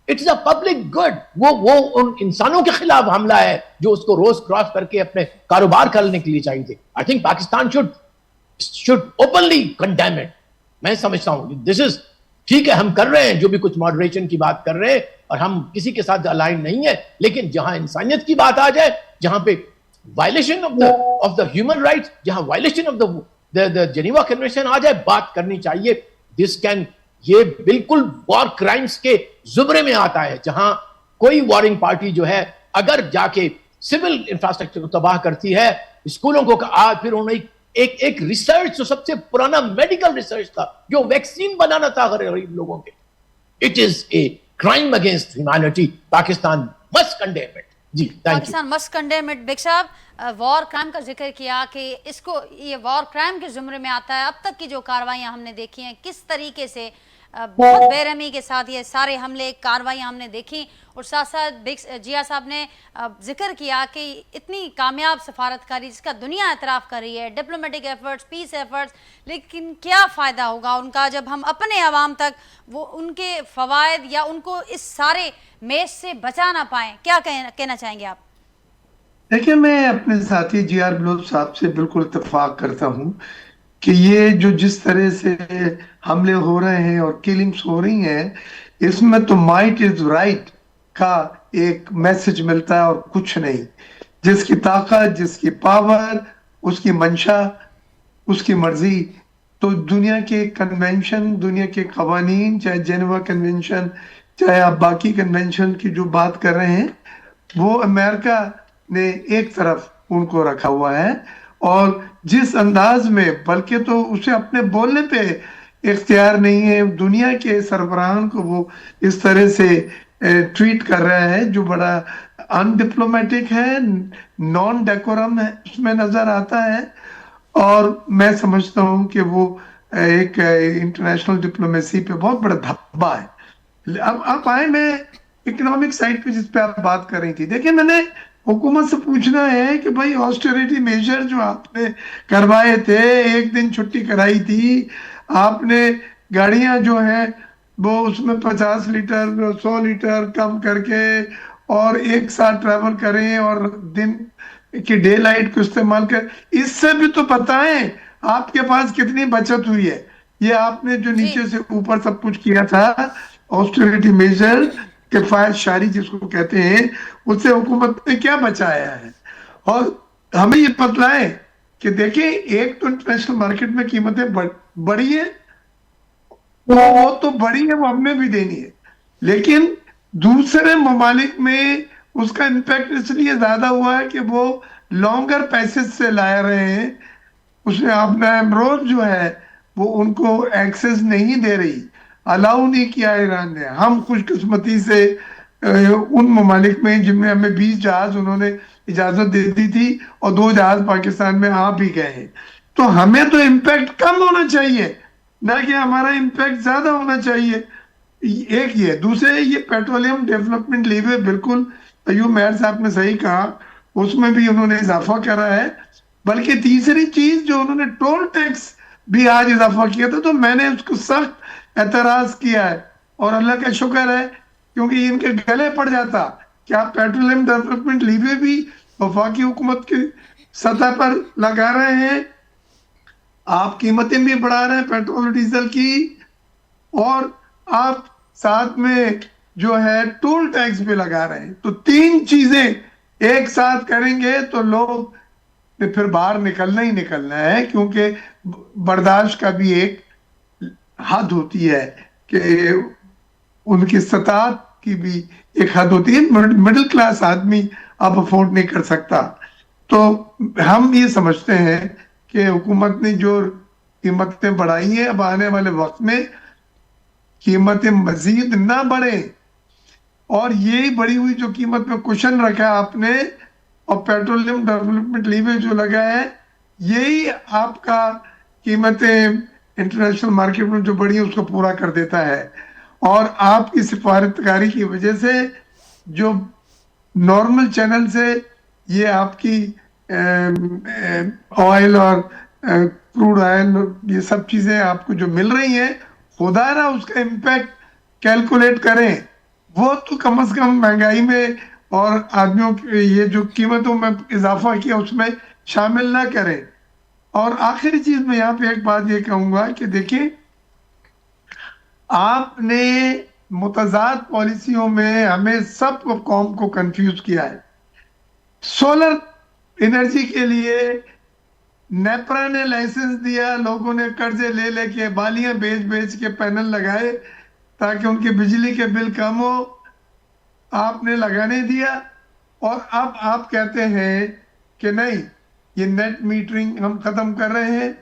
It's a public good. वो उन इंसानों के खिलाफ हमला है जो उसको रोज क्रॉस करके अपने कारोबार करने के लिए चाहिए थे। I think Pakistan should openly condemn it. मैं समझता हूँ this is ठीक है, हम कर रहे हैं जो भी कुछ मॉडरेशन की बात कर रहे हैं और हम किसी के साथ अलाइन नहीं है, लेकिन जहां इंसानियत की बात आ जाए, जहां पे violation of the human rights, जहां violation of the Geneva convention आ जाए, बात करनी चाहिए। ये बिल्कुल वॉर क्राइम्स के जुमरे में आता है, जहां कोई वॉरिंग पार्टी जो है अगर जाके सिविल इंफ्रास्ट्रक्चर को तबाह करती है, स्कूलों को आज फिर उन्होंने एक रिसर्च जो सबसे पुराना मेडिकल रिसर्च था जो वैक्सीन बनाना था गरीब लोगों के, it is a crime against humanity. Pakistan must condemn it. जी, Pakistan must condemn it. Baig साहब, वॉर क्राइम का जिक्र किया कि इसको ये वॉर क्राइम के जुमरे में आता है। अब तक की जो कार्रवाइयां हमने देखी हैं, किस तरीके से बहुत बेरहमी के साथ ये सारे हमले कार्रवाइयां हमने देखी, और साथ साथ जिया साहब ने जिक्र किया कि इतनी कामयाब सफारतकारी जिसका दुनिया एतराफ़ कर रही है, डिप्लोमेटिक एफर्ट्स, पीस एफर्ट्स, लेकिन क्या फ़ायदा होगा उनका जब हम अपने अवाम तक वो उनके फ़वायद या उनको इस सारे मेज से बचा ना पाएँ? क्या कहना चाहेंगे आप? देखिए, मैं अपने साथी जी.आर. बलोच साहब से बिल्कुल इत्तेफाक करता हूँ कि ये जो जिस तरह से हमले हो रहे हैं और किलिंग्स हो रही हैं, इसमें तो माइट इज राइट का एक मैसेज मिलता है और कुछ नहीं। जिसकी ताकत, जिसकी पावर, उसकी मंशा, उसकी मर्जी। तो दुनिया के कन्वेंशन, दुनिया के कवानीन, चाहे जेनेवा कन्वेंशन, चाहे आप बाकी कन्वेंशन की जो बात कर रहे हैं, वो अमेरिका ने एक तरफ उनको रखा हुआ है। और जिस अंदाज में, बल्कि तो उसे अपने बोलने पे इख्तियार नहीं है, दुनिया के सरबराहान को वो इस तरह से ट्रीट कर रहा है जो बड़ा अनडिप्लोमेटिक है, नॉन डेकोरम है, उसमें नजर आता है। और मैं समझता हूं कि वो एक इंटरनेशनल डिप्लोमेसी पे बहुत बड़ा धब्बा है। अब आए मैं इकोनॉमिक साइड पे, जिस पे आप बात कर रही थी। देखिए, मैंने हुकूमत से पूछना है कि भाई ऑस्टेरिटी मेजर जो आपने करवाए थे, एक दिन छुट्टी कराई थी आपने, गाड़ियां जो हैं वो उसमें 50 लीटर 100 लीटर कम करके और एक साथ ट्रैवल करें और दिन की डे लाइट को इस्तेमाल कर, इससे भी तो बताएं आपके पास कितनी बचत हुई है। ये आपने जो नीचे से ऊपर सब कुछ किया था, ऑस्टेरिटी मेजर, किफायत शारी जिसको कहते हैं, उससे हुकूमत ने क्या बचाया है। और हमें ये बतलाएं कि देखिए, एक तो इंटरनेशनल मार्केट में कीमतें बढ़ी है, वो तो बढ़ी है, वो हमें भी देनी है, लेकिन दूसरे ममालिक में उसका इम्पैक्ट इसलिए ज्यादा हुआ है कि वो लॉन्गर पैसेज से ला रहे हैं। उसमें अपना एमरोज जो है वो उनको एक्सेस नहीं दे रही, अलाउ नहीं किया ईरान ने। हम खुशकिस्मती से उन ममालिक में जिनमें हमें 20 जहाज उन्होंने इजाजत दे दी थी और 2 जहाज पाकिस्तान में आ भी गए हैं। तो हमें तो इम्पैक्ट कम होना चाहिए, ना कि हमारा इम्पैक्ट ज्यादा होना चाहिए। एक ये, दूसरे ये पेट्रोलियम डेवलपमेंट लीवे, बिल्कुल अयूब मेहर साहब ने सही कहा, उसमें भी उन्होंने इजाफा करा है। बल्कि तीसरी चीज जो उन्होंने टोल टैक्स भी आज इजाफा किया था, तो मैंने उसको सख्त एतराज किया है। और अल्लाह का शुक्र है, क्योंकि इनके गले पड़ जाता कि आप पेट्रोलियम डेवलपमेंट लीवे भी वफाकी हुकूमत की सतह पर लगा रहे हैं, आप कीमतें भी बढ़ा रहे हैं पेट्रोल डीजल की, और आप साथ में जो है टोल टैक्स भी लगा रहे हैं। तो 3 चीजें एक साथ करेंगे तो लोग ने फिर बाहर निकलना ही निकलना है, क्योंकि बर्दाश्त का भी एक हद होती है कि उनकी सतह की भी एक हद होती है। मिडिल क्लास आदमी अब अफोर्ड नहीं कर सकता। तो हम ये समझते हैं कि हुकूमत ने जो कीमतें बढ़ाई हैं, अब आने वाले वक्त में कीमतें मजीद ना बढ़े। और यही बढ़ी हुई जो कीमत में कुशन रखा है आपने, और पेट्रोलियम डेवलपमेंट लीवे जो लगा है, यही आपका कीमतें इंटरनेशनल मार्केट में जो बढ़ी है उसको पूरा कर देता है। और आपकी सिफारतकारी की वजह से जो नॉर्मल चैनल से ये आपकी ऑयल और क्रूड ऑयल, ये सब चीजें आपको जो मिल रही हैं, खुदा ना उसका इम्पैक्ट कैलकुलेट करें। वो तो कम से कम महंगाई में और आदमियों की ये जो कीमतों में इजाफा किया उसमें शामिल ना करें। और आखिरी चीज मैं यहाँ पे एक बात ये कहूंगा कि देखिए, आपने मुतजाद पॉलिसियों में हमें सब कौम को कंफ्यूज किया है। सोलर एनर्जी के लिए नेपरा ने लाइसेंस दिया, लोगों ने कर्जे ले लेके बालियां बेच बेच के पैनल लगाए ताकि उनके बिजली के बिल कम हो, आपने लगाने दिया। और अब आप कहते हैं कि नहीं, ये नेट मीटरिंग हम खत्म कर रहे हैं,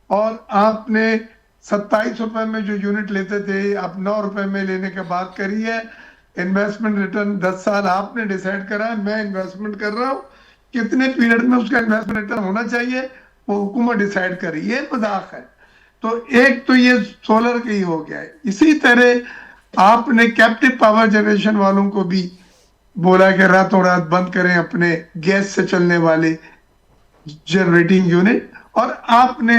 और आपने 27 रुपए में जो यूनिट लेते थे आप 9 रुपए में लेने की बात करी है। इन्वेस्टमेंट रिटर्न 10 साल आपने डिसाइड करा है, मैं इन्वेस्टमेंट कर रहा हूं, कितने पीरियड में उसका इन्वेस्टमेंट रिटर्न होना चाहिए वो हुकूमत डिसाइड करी, ये मजाक है। तो एक तो ये सोलर का ही हो गया है। इसी तरह आपने कैप्टिव पावर जनरेशन वालों को भी बोला कि रातों रात बंद करें अपने गैस से चलने वाले जनरेटिंग यूनिट, और आपने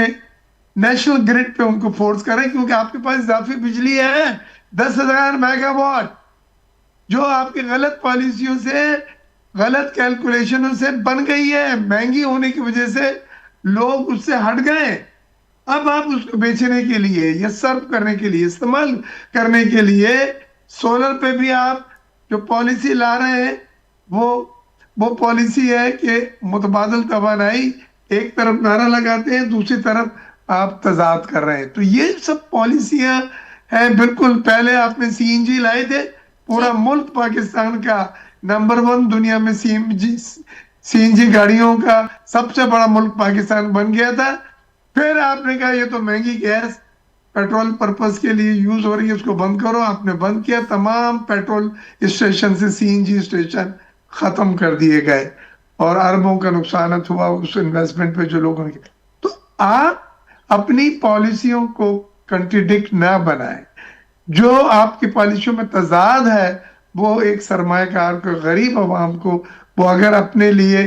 नेशनल ग्रिड पे उनको फोर्स करें, क्योंकि आपके पास इजाफी बिजली है 10,000 मेगावाट, जो आपकी गलत पॉलिसियों से, गलत कैलकुलेशनों से बन गई है। महंगी होने की वजह से लोग उससे हट गए। अब आप उसको बेचने के लिए या सर्व करने के लिए, इस्तेमाल करने के लिए सोलर पे भी आप जो पॉलिसी ला रहे हैं वो पॉलिसी है कि मुतबादल तवानाई, एक तरफ नारा लगाते हैं, दूसरी तरफ आप तजाद कर रहे हैं। तो ये सब पॉलिसियां हैं। बिल्कुल पहले आपने सीएनजी लाए थे, पूरा मुल्क पाकिस्तान का नंबर 1 दुनिया में सीएनजी गाड़ियों का सबसे बड़ा मुल्क पाकिस्तान बन गया था। फिर आपने कहा ये तो महंगी गैस पेट्रोल पर्पस के लिए यूज हो रही है, उसको बंद करो। आपने बंद किया, तमाम पेट्रोल स्टेशन से सीएनजी स्टेशन खत्म कर दिए गए और अरबों का नुकसान हुआ उस इन्वेस्टमेंट पे जो लोगों ने। तो आप अपनी पॉलिसियों को कंट्रडिक्ट ना बनाएं। जो आपकी पॉलिसियों में तजाद है वो एक सरमायाकार को, गरीब आवाम को, वो अगर अपने लिए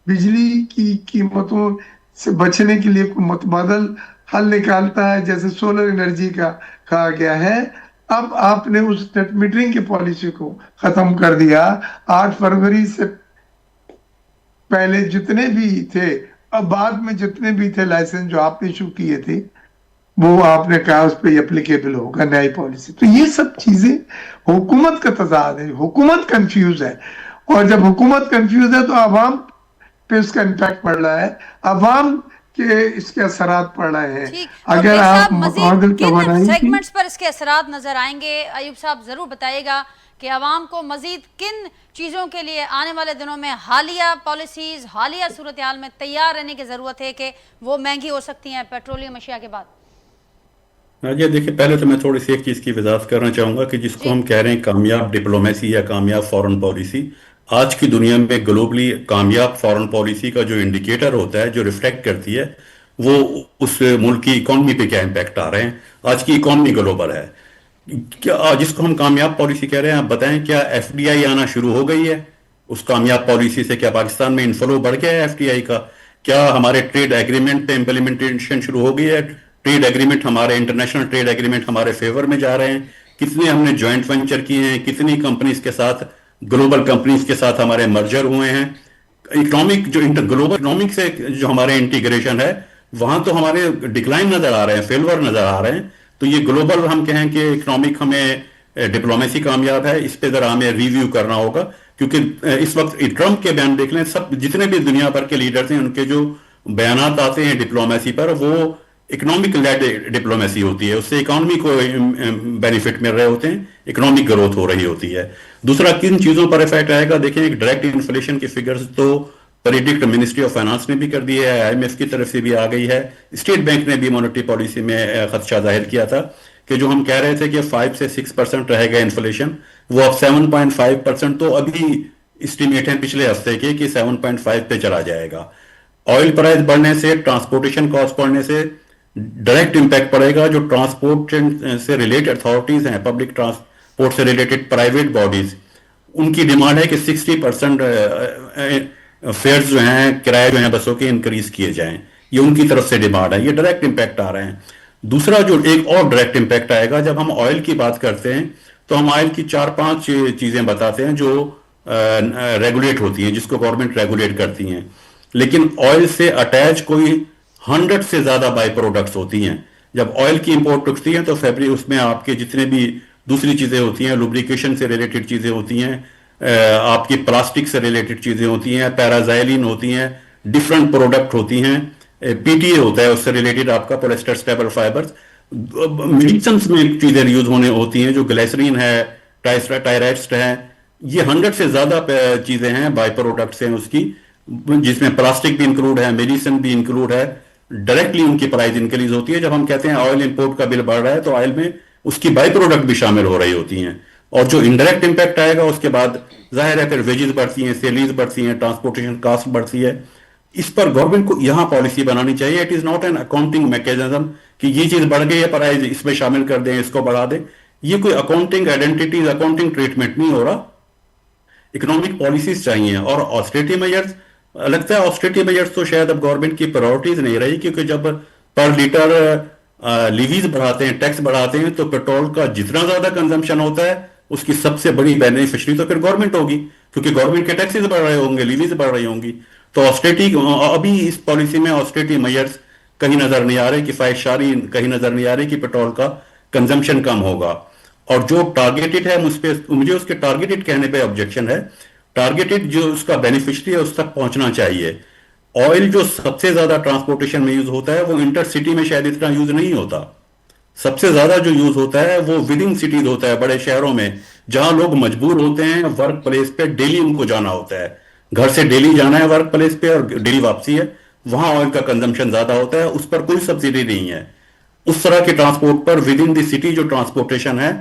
बिजली की कीमतों से बचने के लिए कोई मुतबादल हल निकालता है, जैसे सोलर एनर्जी का कहा गया है। अब आपने उस नेट मीटरिंग की पॉलिसी को खत्म कर दिया। 8 फरवरी से पहले जितने भी थे, अब बाद में जितने भी थे लाइसेंस जो आपने इशू किए थे, वो आपने कहा उस पर एप्लीकेबल होगा नई पॉलिसी। तो ये सब चीजें हुकूमत का तजाद है, हुकूमत कंफ्यूज है, और जब हुकूमत कंफ्यूज है तो आवाम पे उसका इम्पैक्ट पड़ रहा है, आवाम के इसके असरात पड़ रहे हैं। अगर आप मजीद सेगमेंट्स पर इसके असरात नजर आएंगे, अयूब साहब जरूर बताइएगा कि आवाम को मजीद किन चीज़ों के लिए आने वाले दिनों में हालिया पॉलिसीज, हालिया सूरत हाल में तैयार रहने की ज़रूरत है कि वो महंगी हो सकती हैं पेट्रोलियम अशिया के बाद। जी देखिए, पहले तो मैं थोड़ी सी एक चीज़ की वजाहत करना चाहूँगा कि जिसको हम कह रहे हैं कामयाब डिप्लोमेसी या कामयाब फॉरेन पॉलिसी, आज की दुनिया में ग्लोबली कामयाब फॉरेन पॉलिसी का जो इंडिकेटर होता है, जो रिफ्लेक्ट करती है, वो उस मुल्क की इकॉनमी पे क्या इम्पैक्ट आ रहे हैं। आज की इकॉनमी ग्लोबल है, क्या जिसको हम कामयाब पॉलिसी कह रहे हैं, आप बताएं क्या एफडीआई आना शुरू हो गई है उस कामयाब पॉलिसी से? क्या पाकिस्तान में इनफ्लो बढ़ गया है एफडीआई का? क्या हमारे ट्रेड एग्रीमेंट पे इम्प्लीमेंटेशन शुरू हो गई है? ट्रेड एग्रीमेंट, हमारे इंटरनेशनल ट्रेड एग्रीमेंट हमारे फेवर में जा रहे हैं? कितने हमने ज्वाइंट वेंचर किए हैं? कितनी कंपनीज के साथ, ग्लोबल कंपनीज के साथ हमारे मर्जर हुए हैं? इकोनॉमिक जो ग्लोबल इकोनॉमिक से जो हमारे इंटीग्रेशन है, वहां तो हमारे डिक्लाइन नजर आ रहे हैं, फेलवर नजर आ रहे हैं। तो ये ग्लोबल हम कहें कि इकोनॉमिक हमें डिप्लोमेसी कामयाब है, इस पे जरा हमें रिव्यू करना होगा, क्योंकि इस वक्त ट्रंप के बयान देख लें, सब जितने भी दुनिया भर के लीडर्स हैं उनके जो बयानात आते हैं डिप्लोमेसी पर, वो इकोनॉमिक लेड डिप्लोमेसी होती है, उससे इकोनॉमी को बेनिफिट मिल रहे होते हैं, इकोनॉमिक ग्रोथ हो रही होती है। दूसरा, किन चीजों पर इफेक्ट आएगा, देखें एक डायरेक्ट इन्फ्लेशन की फिगर्स तो प्रेडिक्ट मिनिस्ट्री ऑफ फाइनेंस ने भी कर दी है, आईएमएफ की तरफ से भी आ गई है, स्टेट बैंक ने भी मॉनेटरी पॉलिसी में खदशा जाहिर किया था कि जो हम कह रहे थे कि 5 से 6% रहेगा इन्फ्लेशन, वो अब 7.5%, तो अभी एस्टिमेट है पिछले हफ्ते के कि 7.5 पे चला जाएगा। ऑयल प्राइस बढ़ने से, ट्रांसपोर्टेशन कॉस्ट बढ़ने से डायरेक्ट इंपैक्ट पड़ेगा। जो ट्रांसपोर्ट से रिलेटेड अथॉरिटीज हैं, पब्लिक ट्रांसपोर्ट से रिलेटेड प्राइवेट बॉडीज, उनकी डिमांड है कि 60% फेयर्स जो हैं, किराए जो हैं बसों के, इंक्रीज किए जाएं। ये उनकी तरफ से डिमांड है, ये डायरेक्ट इंपैक्ट आ रहे हैं। दूसरा जो एक और डायरेक्ट इंपैक्ट आएगा, जब हम ऑयल की बात करते हैं तो हम ऑयल की 4-5 चीजें बताते हैं जो रेगुलेट होती हैं, जिसको गवर्नमेंट रेगुलेट करती हैं, लेकिन ऑयल से अटैच कोई 100 से ज्यादा बाई प्रोडक्ट्स होती हैं। जब ऑयल की इंपोर्ट उठती है तो फैब्रिक, उसमें आपके जितने भी दूसरी चीजें होती हैं, लुब्रिकेशन से रिलेटेड चीजें होती हैं, आपकी प्लास्टिक से रिलेटेड चीजें होती हैं, पैराजाइलिन होती हैं, डिफरेंट प्रोडक्ट होती हैं, पीटीए होता है उससे रिलेटेड आपका, पॉलिएस्टर स्टेबल फाइबर्स, मेडिसिन में चीजें यूज होने होती हैं, जो ग्लिसरीन है, टायराइड्स है, ये 100 से ज्यादा चीजें हैं, बाई प्रोडक्ट्स हैं उसकी, जिसमें प्लास्टिक भी इंक्लूड है, मेडिसिन भी इंक्लूड है। डायरेक्टली उनकी प्राइस इंक्रीज होती है। जब हम कहते हैं ऑयल इंपोर्ट का बिल बढ़ रहा है, तो ऑयल में उसकी बाई प्रोडक्ट भी शामिल हो रही होती हैं। और जो इनडायरेक्ट इंपैक्ट आएगा उसके बाद जाहिर है फिर वेजेस बढ़ती हैं, सैलरीज बढ़ती हैं, ट्रांसपोर्टेशन कास्ट बढ़ती है। इस पर गवर्नमेंट को यहां पॉलिसी बनानी चाहिए। It is not an accounting mechanism कि ये चीज बढ़ गई है, प्राइस इसमें शामिल कर दें, इसको बढ़ा दें। ये कोई अकाउंटिंग आइडेंटिटी, अकाउंटिंग ट्रीटमेंट नहीं हो रहा। इकोनॉमिक पॉलिसीज चाहिए। और ऑस्टेरिटी मेजर्स, लगता है ऑस्टेरिटी मेजर्स तो शायद अब गवर्नमेंट की प्रायोरिटीज नहीं रही, क्योंकि जब पर लीटर लीवीज बढ़ाते हैं, टैक्स बढ़ाते हैं, तो पेट्रोल का जितना ज्यादा कंजम्पशन होता है उसकी सबसे बड़ी बेनिफिशियरी तो फिर गवर्नमेंट होगी, क्योंकि गवर्नमेंट के टैक्सेस बढ़ रहे होंगे, लीवीज बढ़ रही होंगी। तो ऑस्टेरिटी, अभी इस पॉलिसी में ऑस्टेरिटी मेजर्स कहीं नजर नहीं आ रहे, किफायतशारी कहीं नजर नहीं आ रही कि पेट्रोल का कंजम्पशन कम होगा। اور جو ٹارگیٹڈ ہے مجھے اس کے ٹارگیٹڈ کہنے پہ آبجیکشن ہے. ٹارگیٹڈ جو اس کا بینیفیشری ہے اس تک پہنچنا چاہیے. آئل جو سب سے زیادہ ٹرانسپورٹیشن میں یوز ہوتا ہے وہ انٹر سٹی میں شاید اتنا یوز نہیں ہوتا. سب سے زیادہ جو یوز ہوتا ہے وہ ود ان سٹیز ہوتا ہے, بڑے شہروں میں جہاں لوگ مجبور ہوتے ہیں ورک پلیس پہ ڈیلی ان کو جانا ہوتا ہے. گھر سے ڈیلی جانا ہے ورک پلیس پہ اور ڈیلی واپسی ہے, وہاں آئل کا کنزمپشن زیادہ ہوتا ہے, اس پر کوئی سبسڈی نہیں ہے. اس طرح کے transport per with in the city جو ٹرانسپورٹیشن ہے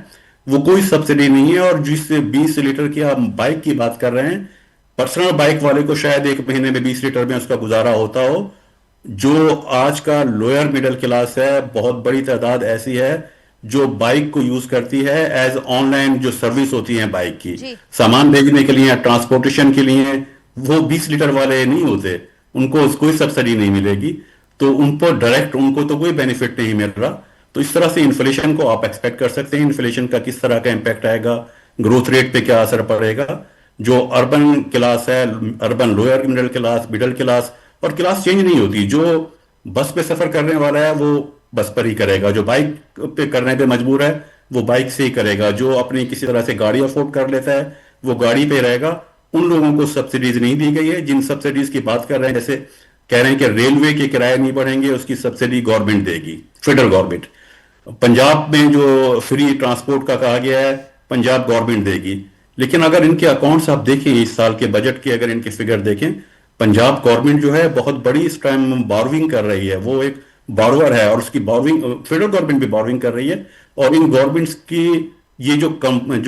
وہ کوئی سبسڈی نہیں ہے. اور جس سے 20 لیٹر کی آپ بائک کی بات کر رہے ہیں, پرسنل بائک والے کو شاید ایک مہینے میں 20 لیٹر میں اس کا گزارا ہوتا ہو. جو آج کا لوئر مڈل کلاس ہے, بہت بڑی تعداد ایسی ہے جو بائک کو یوز کرتی ہے ایز آن لائن جو سروس ہوتی ہیں بائک کی, سامان بھیجنے کے لیے, ٹرانسپورٹیشن کے لیے, وہ 20 لیٹر والے نہیں ہوتے, ان کو کوئی سبسڈی نہیں ملے گی. تو ان پر ڈائریکٹ ان کو تو کوئی بینیفٹ نہیں مل رہا. تو اس طرح سے انفلیشن کو آپ ایکسپیکٹ کر سکتے ہیں. انفلیشن کا کس طرح کا امپیکٹ آئے گا, گروتھ ریٹ پہ کیا اثر پڑے گا. جو اربن کلاس ہے, urban lower middle class, middle class, اور کلاس چینج نہیں ہوتی. جو بس پہ سفر کرنے والا ہے وہ بس پر ہی کرے گا, جو بائک پہ کرنے پہ مجبور ہے وہ بائک سے ہی کرے گا, جو اپنی کسی طرح سے گاڑی افورڈ کر لیتا ہے وہ گاڑی پہ رہے گا. ان لوگوں کو سبسڈیز نہیں دی گئی ہے. جن سبسڈیز کی بات کر رہے ہیں, جیسے کہہ رہے ہیں کہ ریلوے کے کرائے نہیں بڑھیں گے, اس کی سبسڈی گورنمنٹ دے گی, فیڈرل گورنمنٹ. پنجاب میں جو فری ٹرانسپورٹ کا کہا گیا ہے پنجاب گورنمنٹ دے گی. لیکن اگر ان کے اکاؤنٹس آپ دیکھیں, اس سال کے بجٹ کے اگر ان کے فگر دیکھیں, پنجاب گورنمنٹ جو ہے بہت بڑی اس ٹائم بارونگ کر رہی ہے, وہ ایک بارور ہے, اور اس کی بارونگ فیڈرل گورنمنٹ بھی بارونگ کر رہی ہے. اور ان گورنمنٹس کی یہ جو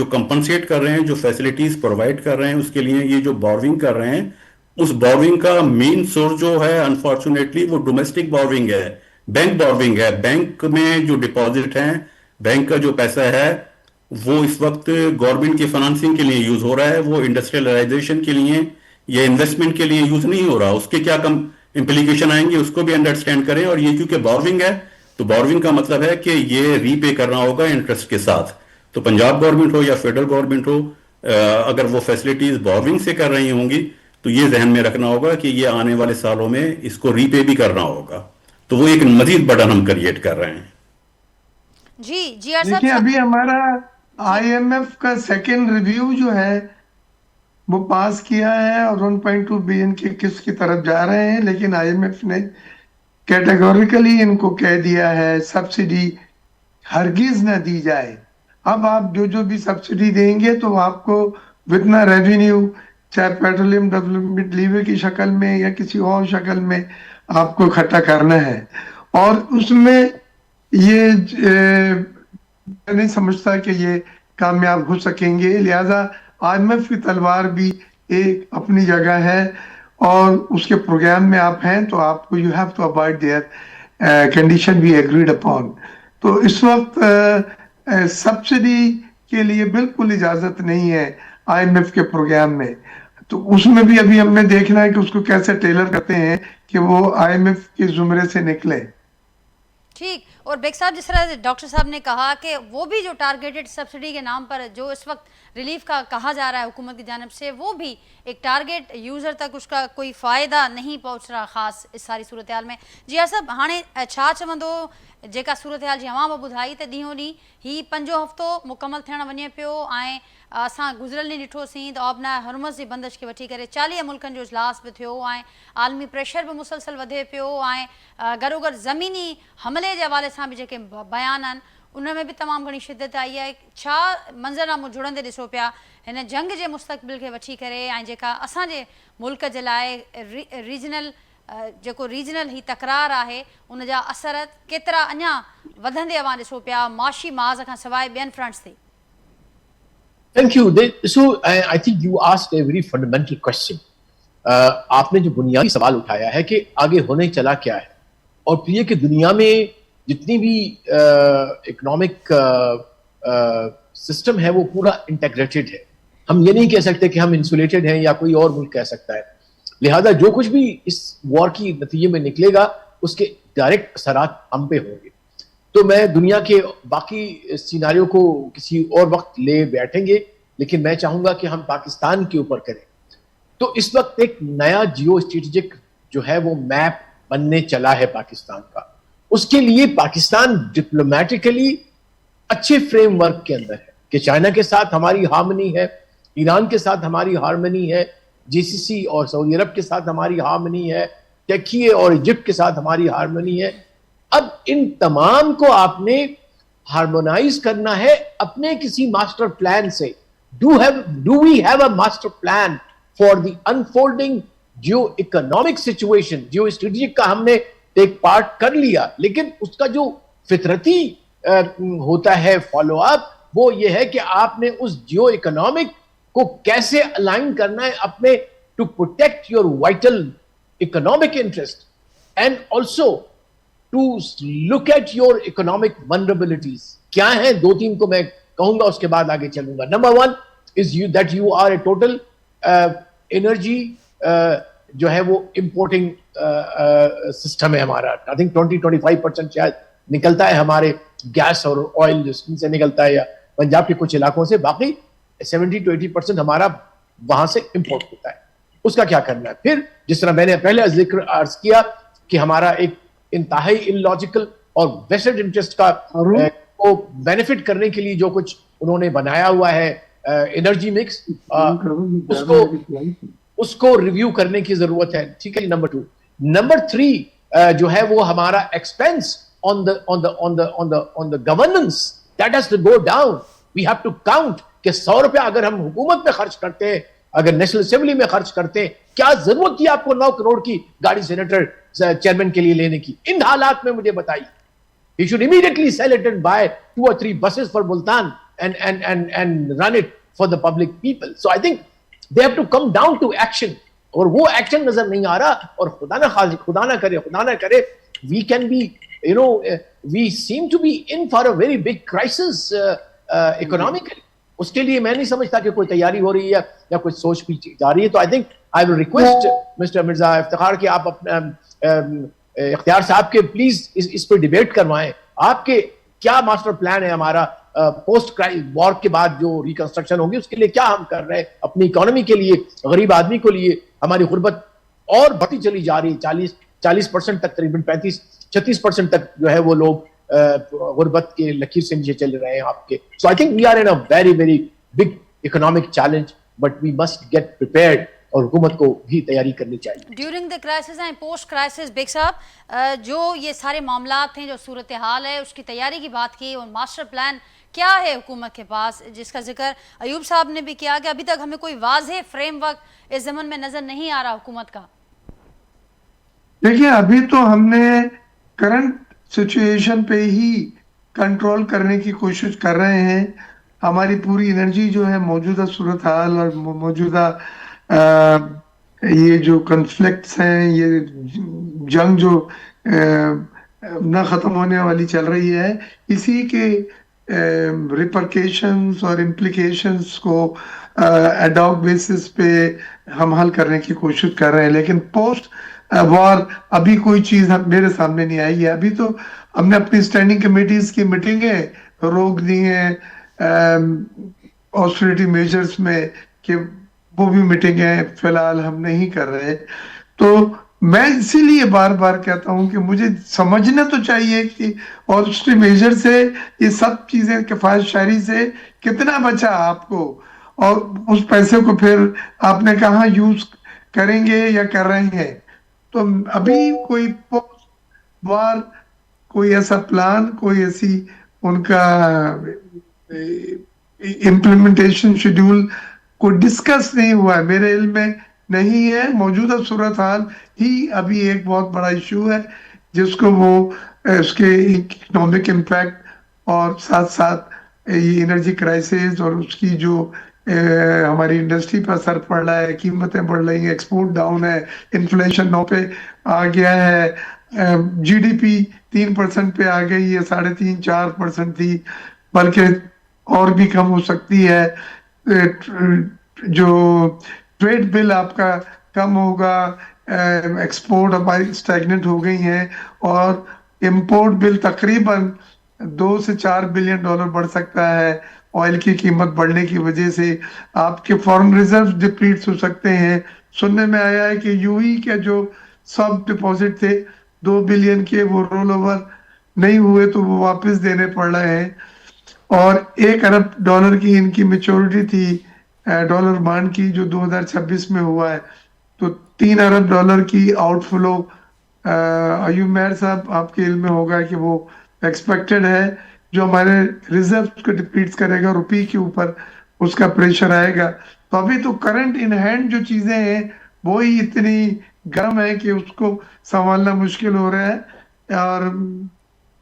کمپنسیٹ کر رہے ہیں, جو فیسلٹیز پرووائڈ کر رہے ہیں, اس کے لیے یہ جو بارونگ کر رہے ہیں, اس بارونگ کا مین سورس جو ہے انفارچونیٹلی وہ ڈومیسٹک بارونگ ہے, بینک بارونگ ہے. بینک میں جو ڈپازٹ ہیں, بینک کا جو پیسہ ہے وہ اس وقت گورنمنٹ کی فنانسنگ کے لیے یوز ہو رہا ہے, وہ انڈسٹریلائزیشن کے لیے یا انویسٹمنٹ کے لیے یوز نہیں ہو رہا. اس کے کیا امپلیکیشن آئیں گے اس کو بھی انڈرسٹینڈ کریں. اور یہ کیونکہ بارونگ ہے, تو بارونگ کا مطلب ہے کہ یہ ری پے کرنا ہوگا انٹرسٹ کے ساتھ. تو پنجاب گورنمنٹ ہو یا فیڈرل گورنمنٹ ہو, اگر وہ فیسلٹیز بارونگ سے کر رہی ہوں گی تو یہ ذہن میں رکھنا ہوگا کہ یہ آنے والے سالوں میں اس کو ری پے بھی کرنا ہوگا. تو وہ ایک مزید برڈن ہم کریٹ کر رہے ہیں. جی دیکھیں, ابھی ہمارا آئی ایم ایف کا سیکنڈ ریویو جو ہے وہ پاس کیا ہے اور 1.2 بلین کی قسط کی طرف جا رہے ہیں. لیکن آئی ایم ایف نے کیٹیگوریکلی ان کو کہہ دیا ہے سبسڈی ہرگز نہ دی جائے. اب آپ جو بھی سبسڈی دیں گے تو آپ کو وتنا ریونیو, چاہے پیٹرولیم ڈیولپمنٹ لیوے کی شکل میں یا کسی اور شکل میں آپ کو اکٹھا کرنا ہے. اور اس میں یہ میں نہیں سمجھتا کہ یہ کامیاب ہو سکیں گے. لہذا آئی ایم ایف کی تلوار بھی ایک اپنی جگہ ہے, اور اس کے پروگرام میں آپ ہیں تو آپ کو you have to abide their condition be agreed upon. تو اس وقت سبسڈی کے لیے بالکل اجازت نہیں ہے آئی ایم ایف کے پروگرام میں. تو اس میں بھی ابھی ہم نے دیکھنا ہے کہ اس کو کیسے ٹیلر کرتے ہیں کہ وہ آئی ایم ایف کے زمرے سے نکلے. ٹھیک. اور بیگ صاحب, جس طرح ڈاکٹر صاحب نے کہا کہ وہ بھی جو ٹارگیٹڈ سبسڈی کے نام پر جو اس وقت ریلیف کا کہا جا رہا ہے حکومت کی جانب سے, وہ بھی ایک ٹارگیٹ یوزر تک اس کا کوئی فائدہ نہیں پہنچ رہا خاص اس ساری صورتحال میں. جی صاحب, हाणे छा चवंदो जेका सूरत-हाल जी अवां ॿुधाई त ॾींहों ॾींहुं ही 5 हफ़्तो मुकमल थियण वञे पियो ऐं असां गुज़िरियल ॾींहुं ॾिठोसीं त ओबना हरमज़ जी बंदिश खे वठी करे 40 मुल्कनि जो इजलास बि थियो ऐं आलमी प्रेशर बि मुसलसल वधे पियो ऐं गॾोगॾु ज़मीनी हमले जे हवाले सां बि जेके बयान आहिनि उन में बि तमामु घणी शिदत आई आहे. छा मंज़रनामो जुड़ंदे ॾिसो पिया हिन जंग जे मुस्तक़बिल खे वठी करे ऐं जेका असांजे मुल्क जे लाइ जेको रीजनल ही तकरार आहे उन जा असर केतिरा अञा वधंदे अवां ॾिसो पिया माशी माज़ खां सवाइ ॿियनि फ्रंट्स ते. Thank you. So I think you asked a very fundamental question. आपने जो बुनियादी सवाल उठाया है कि आगे होने चला क्या है, और प्रिय कि दुनिया में जितनी भी इकोनॉमिक सिस्टम है वो पूरा इंटेग्रेटेड है. हम ये नहीं कह सकते कि हम इंसुलेटेड हैं या कोई और मुल्क कह सकता है. लिहाजा जो कुछ भी इस वॉर की नतीजे में निकलेगा उसके डायरेक्ट असरात हम पे होंगे. तो मैं दुनिया के बाकी सिनारियों को किसी और वक्त ले बैठेंगे, लेकिन मैं चाहूंगा कि हम पाकिस्तान के ऊपर करें. तो इस वक्त एक नया जियो स्ट्रेटेजिक जो है वो मैप बनने चला है पाकिस्तान का. उसके लिए पाकिस्तान डिप्लोमेटिकली अच्छे फ्रेमवर्क के अंदर है. کہ چائنا کے ساتھ ہماری ہارمنی ہے, ایران کے ساتھ ہماری ہارمنی ہے, جی سی سی اور سعودی عرب کے ساتھ ہماری ہارمنی ہے, ٹرکی اور ایجپٹ کے ساتھ ہماری ہارمنی ہے. اب ان تمام کو آپ نے ہارمونائز کرنا ہے اپنے کسی ماسٹر پلان سے. Do we have a master plan for the unfolding geo-economic situation? Geo-strategic کا ہم نے ایک پارٹ کر لیا, لیکن اس کا جو فطرتی ہوتا ہے فالو اپ وہ یہ ہے کہ آپ نے اس جیو اکنامک کو کیسے الائن کرنا ہے اپنے to protect your vital economic interest and also to look at your economic vulnerabilities. کیا ہیں 2-3 کو میں کہوں گا, اس کے بعد آگے چلوں گا. Number 1 is that you are a total energy جو ہے وہ امپورٹنگ سسٹم ہے ہمارا. I think 20-25% شاید نکلتا ہے ہمارے گیس اور آئل سے نکلتا ہے, یا پنجاب کے کچھ علاقوں سے, باقی 70-80% ہمارا وہاں سے امپورٹ ہوتا ہے. اس کا کیا کرنا ہے پھر؟ جس طرح میں نے پہلے ذکر عرض کیا کہ ہمارا ایک انتہائی ان لاجیکل اور ویسٹڈ انٹرسٹ کا کو بینیفٹ کرنے کے لیے جو کچھ انہوں نے بنایا ہوا ہے انرجی مکس, اس کو ریویو کرنے کی ضرورت ہے. ٹھیک ہے. نمبر 2. نمبر 3 جو ہے وہ ہمارا expense on the governance that has to go down. We have to count کہ 100 روپے اگر ہم حکومت میں خرچ کرتے ہیں, اگر نیشنل اسمبلی میں خرچ کرتے ہیں, کیا ضرورت تھی آپ کو 9 کروڑ کی گاڑی سینیٹر چیئرمین کے لیے لینے کی؟ ان حالات میں مجھے بتائیے. You should immediately sell it and buy 2 or 3 buses for Multan and run it for the public people. So I think they have to come down to action. اور وہ ایکشن نظر نہیں آ رہا, اور خدا نہ کرے we can be, we seem to be in for a very big crisis economically. اس کے لیے میں نہیں سمجھتا کہ کوئی تیاری ہو رہی ہے یا کوئی سوچ بھی جا رہی ہے. تو I think I will request Mr. Mirza Iftikhar کہ آپ اپنا اختیار صاحب کے پلیز اس پہ ڈیبیٹ کروائیں. آپ کے کیا ماسٹر پلان ہے ہمارا پوسٹ وار کے بعد جو ریکنسٹرکشن ہوگی, اس کے لیے کیا ہم کر رہے ہیں اپنی اکانومی کے لیے, غریب آدمی کو لیے. ہماری غربت اور بڑھتی چلی جا رہی ہے, 40% تک, تقریباً 35-36% تک جو ہے وہ لوگ غربت کے لکیر سے نیچے چل رہے ہیں آپ کے. So I think we are in a very very big economic challenge, but we must get prepared, اور حکومت کو بھی تیاری کرنی چاہیے. During the crisis and post crisis Baig صاحب, جو یہ سارے معاملات ہیں, جو صورتحال ہے, اس کی تیاری کی بات کی, اور ماسٹر پلان کیا ہے حکومت کے پاس, جس کا ذکر ایوب صاحب نے بھی کیا کہ ابھی تک ہمیں کوئی واضح فریم ورک اس ضمن میں نظر نہیں آ رہا حکومت کا. دیکھیے ابھی تو ہم نے کرنٹ سچویشن پہ ہی کنٹرول کرنے کی کوشش کر رہے ہیں. ہماری پوری انرجی جو ہے موجودہ صورتحال اور موجودہ یہ جو کنفلکٹس ہیں, یہ جنگ جو نہ ختم ہونے والی چل رہی ہے, اسی کے ریپرکیشنز اور امپلیکیشنز کو ایڈاک بیسس پہ ہم حل کرنے کی کوشش کر رہے ہیں. لیکن پوسٹ وار ابھی کوئی چیز میرے سامنے نہیں آئی ہے. ابھی تو ہم نے اپنی اسٹینڈنگ کمیٹیز کی میٹنگیں روک دی ہیں آسٹریٹی میجرز میں, کہ وہ بھی میٹنگیں فی الحال ہم نہیں کر رہے. تو میں اسی لیے بار بار کہتا ہوں کہ مجھے سمجھنا تو چاہیے کہ آسٹری میجر سے یہ سب چیزیں کفایت شعری سے کتنا بچا آپ کو, اور اس پیسے کو پھر آپ نے کہاں یوز کریں گے یا کر رہے ہیں. تو ابھی کوئی پوسٹ وار کوئی ایسا پلان, کوئی ایسی ان کا امپلیمنٹیشن شیڈیول کوئی ڈسکس نہیں ہوا ہے, میرے علم میں نہیں ہے. موجودہ صورتحال ہی ابھی ایک بہت بڑا ایشو ہے, جس کو وہ اس کے اکنامک امپیکٹ اور ساتھ ساتھ یہ انرجی کرائسس اور اس کی جو ہماری انڈسٹری پر اثر پڑ رہا ہے, قیمتیں بڑھ رہی ہیں, ایکسپورٹ ڈاؤن ہے, انفلیشن 9 پہ آ گیا ہے, جی ڈی پی 3% پہ آ گئی ہے, 3.5-4% تھی, بلکہ اور بھی کم ہو سکتی ہے. جو ٹریڈ بل آپ کا کم ہوگا, ایکسپورٹ ہماری اسٹیگنٹ ہو گئی ہیں, اور امپورٹ بل تقریباً $2 سے $4 بلین بڑھ سکتا ہے آئل کی قیمت بڑھنے کی وجہ سے. آپ کے فارن ریزرو ڈپلیٹس ہو سکتے ہیں. سننے میں آیا ہے کہ یو ای کے جو سب ڈپازٹ تھے 2 بلین کے, وہ رول اوور نہیں ہوئے تو وہ واپس دینے پڑ رہے ہیں. اور $1 अरब की इनकी मेच्योरिटी थी डॉलर बॉन्ड की, जो 2026 में हुआ है। तो $3 अरब की आउटफ्लो अयूब मेहर साहब आपके इल्म में होगा कि वो एक्सपेक्टेड है, जो हमारे रिजर्व को डिप्लीट करेगा, रुपये के ऊपर उसका प्रेशर आएगा। तो अभी तो करंट इन हैंड जो चीजें हैं वो ही इतनी गर्म है कि उसको संभालना मुश्किल हो रहा है। और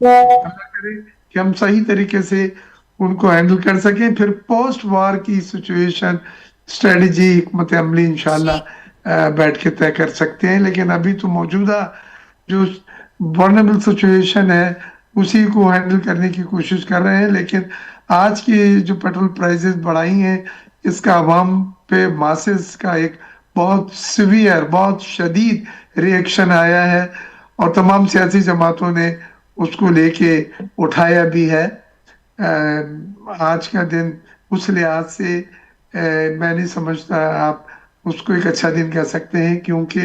अल्लाह करे कि हम सही तरीके से उनको हैंडल कर सकें, फिर पोस्ट वार की सिचुएशन स्ट्रेटजी हिकमत अमली इंशाल्लाह बैठ के तय कर सकते हैं। लेकिन अभी तो मौजूदा जो वल्नरेबल सिचुएशन है उसी को हैंडल करने की कोशिश कर रहे हैं। लेकिन आज की जो पेट्रोल प्राइसेस बढ़ाई हैं, इसका अवाम पे मासेस का एक बहुत सिवियर, बहुत शदीद रिएक्शन आया है और तमाम सियासी जमातों ने उसको लेके उठाया भी है। आज का दिन उस लिहाज से मैं नहीं समझता आप उसको एक अच्छा दिन कह सकते हैं, क्योंकि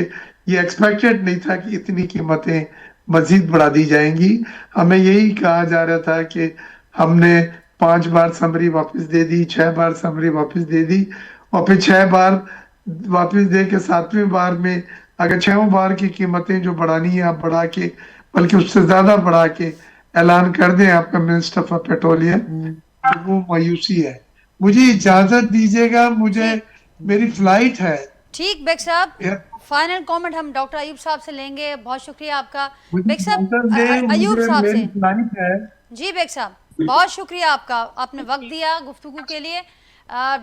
ये एक्सपेक्टेड नहीं था कि इतनी कीमतें मजीद बढ़ा दी जाएंगी। हमें यही कहा जा रहा था कि हमने 5 बार समरी वापस दे दी, 6 बार समरी वापस दे दी, और फिर 6 बार वापस दे के 7वीं बार में अगर 6 बार की कीमतें जो बढ़ानी है आप बढ़ा के, बल्कि उससे ज्यादा बढ़ा के ऐलान कर दें आपका मिनिस्टर फॉर पेट्रोलियम, तो वो मायूसी है। मुझे इजाजत दीजिएगा, मुझे मेरी फ्लाइट है। ठीक बेग साहब, फाइनल कमेंट हम डॉक्टर अयूब साहब से लेंगे। बहुत शुक्रिया आपका बेग साहब। अयूब साहब से जी बेग साहब, बहुत शुक्रिया आपका, आपने वक्त दिया गुफ्तगू के लिए।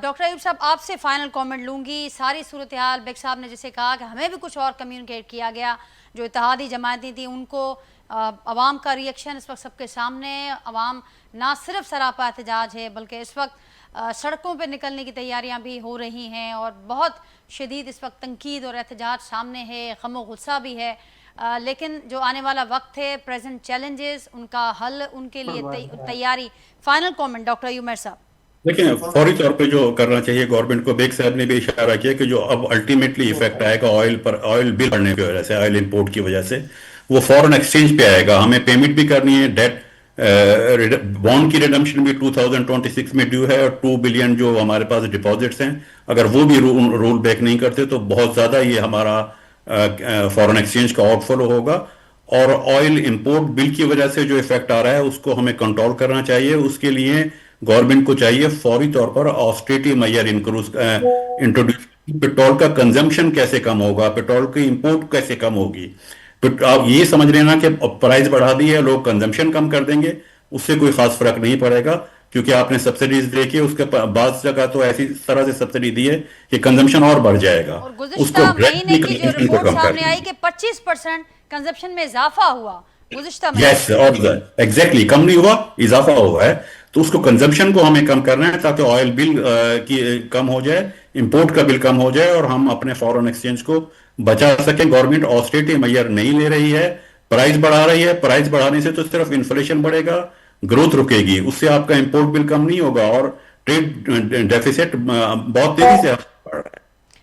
डॉक्टर अयूब साहब आपसे फाइनल कमेंट लूँगी। सारी सूरत हाल बेग साहब ने जैसे कहा कि हमें भी कुछ और कम्युनिकेट किया गया, जो इत्तेहादी जमातें थी उनको अवाम का रिएक्शन इस वक्त सबके सामने। अवाम ना सिर्फ सरापा एहतजाज है बल्कि इस वक्त सड़कों पर निकलने की तैयारियां भी हो रही हैं और बहुत शदीद इस वक्त तनकीद और एहतजाज सामने है, गम गुस्सा भी है। लेकिन जो आने वाला वक्त है, प्रेजेंट चैलेंजेस, उनका हल, उनके लिए तैयारी। Final comment doctor Ayub Mehar साहब। देखिए, फौरी तौर पे जो करना चाहिए गवर्नमेंट को, बेग साहब ने भी इशारा किया कि जो अब अल्टीमेटली इफेक्ट आएगा ऑयल पर, ऑयल बिल बढ़ने की वजह से, ऑयल इंपोर्ट की वजह से, वो फॉरेन एक्सचेंज पे आएगा। हमें पेमेंट भी करनी है, डेट बॉन्ड की रिडम्पशन भी 2026 में ड्यू है, और 2 बिलियन जो हमारे पास डिपॉजिट्स हैं, अगर वो भी रूल बैक नहीं करते तो बहुत ज्यादा ये हमारा फॉरेन एक्सचेंज का आउटफ्लो होगा। और ऑयल इंपोर्ट बिल की वजह से जो इफेक्ट आ रहा है उसको हमें कंट्रोल करना चाहिए। उसके लिए गवर्नमेंट को चाहिए फौरी तौर पर ऑस्टेरिटी मेजर इंट्रोड्यूस। पेट्रोल का कंजम्पशन कैसे कम होगा, पेट्रोल की इंपोर्ट कैसे कम होगी। आप ये समझ रहे ना कि प्राइस बढ़ा दी है, लोग कंजम्पशन कम कर देंगे, उससे कोई खास फर्क नहीं पड़ेगा, क्योंकि आपने सब्सिडीज देखी, उसके बाद जगह तो ऐसी तरह से सब्सिडी दी है कि कंजम्पशन और बढ़ जाएगा। और गुज़िश्ता महीने की जो रिपोर्ट सामने आई कि 25% कंजम्पशन में इजाफा हुआ गुज़िश्ता महीने। यस, और एग्जैक्टली कम नहीं हुआ, इजाफा हुआ है। तो उसको कंजम्पशन को हमें कम करना है ताकि ऑयल बिल की कम हो जाए, इंपोर्ट का बिल कम हो जाए और हम अपने फॉरेन एक्सचेंज को बचा सकें। गवर्नमेंट ऑस्टेरिटी मेजर नहीं ले रही है, प्राइस बढ़ा रही है। प्राइस बढ़ाने से तो सिर्फ इन्फ्लेशन बढ़ेगा, ग्रोथ रुकेगी, उससे आपका इंपोर्ट बिल कम नहीं होगा और ट्रेड डेफिसिट बहुत तेजी से बढ़ रहा है।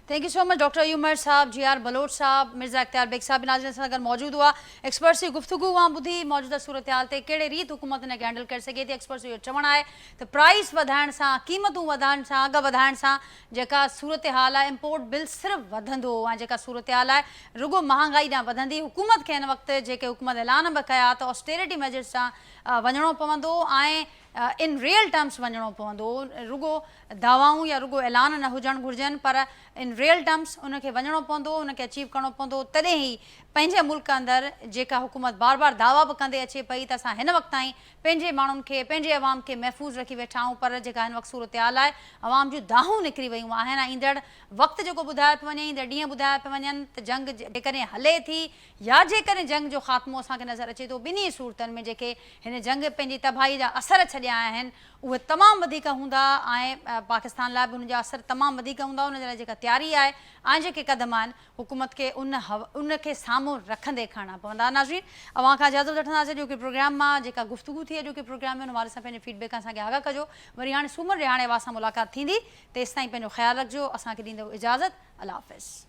Thank you so much doctor Ayub Mehar साहब, GR बलोच साहब, मिर्ज़ा इख्तियार बेग साहब नाज़रीन सां गॾु मौजूद हुआ। एक्सपर्ट्स जी गुफ्तगू वहाँ ॿुधी मौजूदा सूरत हाल ते कहिड़े रीत हुकूमत हिनखे हैंडल करे सघे थी। एक्सपर्ट्स जो चवणु आहे त प्राइस वधाइण सां, क़ीमतूं वधाइण सां, अघ वधाइण सां जेका सूरत हाल आहे, इंपोर्ट बिल सिर्फ़ु वधंदो ऐं जेका सूरत हाल आहे रुगो महांगाई ॾांहुं वधंदी। हुकूमत खे हिन वक़्तु जेके हुकूमत ऐलान बि कया त ऑस्टेरिटी मेजर्स सां वञिणो पवंदो ऐं इन रियल टर्म्स वञिणो पवंदो। रुगो दावाऊं या रुगो ऐलान न हुजणु घुरिजनि, पर इन रियल टर्म्स उनखे वञिणो पवंदो, उनखे अचीव करिणो पवंदो। तॾहिं ई पंहिंजे मुल्क अंदरि जेका हुकूमत बार बार दावा बि कंदे अचे पई त असां हिन वक़्त ताईं पंहिंजे माण्हुनि खे, पंहिंजे अवाम खे महफ़ूज़ रखी वेठा आहियूं, पर जेका हिन वक़्तु सूरत हाल आहे, अवाम जूं दाहूं निकिरी वियूं आहिनि। ईंदड़ वक़्तु जेको ॿुधाए पियो वञे, ईंदड़ ॾींहं ॿुधाए पिया वञनि त जंग जेकॾहिं हले थी या जेकॾहिं जंग जो ख़ात्मो असांखे नज़र अचे थो, ॿिन्ही सूरतनि में जेके हिन जंग पंहिंजी तबाही जा असर छॾिया आहिनि उहे तमामु वधीक हूंदा ऐं पाकिस्तान लाइ बि उन जा असर तमामु वधीक हूंदा। उन जे लाइ जेका तयारी आहे ऐं जेके क़दम आहिनि, हुकूमत खे उनखे साम्हूं रखंदे खणणा पवंदा। नाज़रीन, अवां खां इजाज़त वठंदासीं। जो कि प्रोग्राम मां जेका गुफ्तगू थी जो कि प्रोग्राम में उन हवाले सां पंहिंजे फीडबैक असांखे आगाह कजो। वरी हाणे सूमर रिहाणे वां सां मुलाक़ात थींदी, तेसिताईं पंहिंजो ख़्यालु रखिजो। असांखे ॾींदो इजाज़त। अल्लाह हाफ़िज़।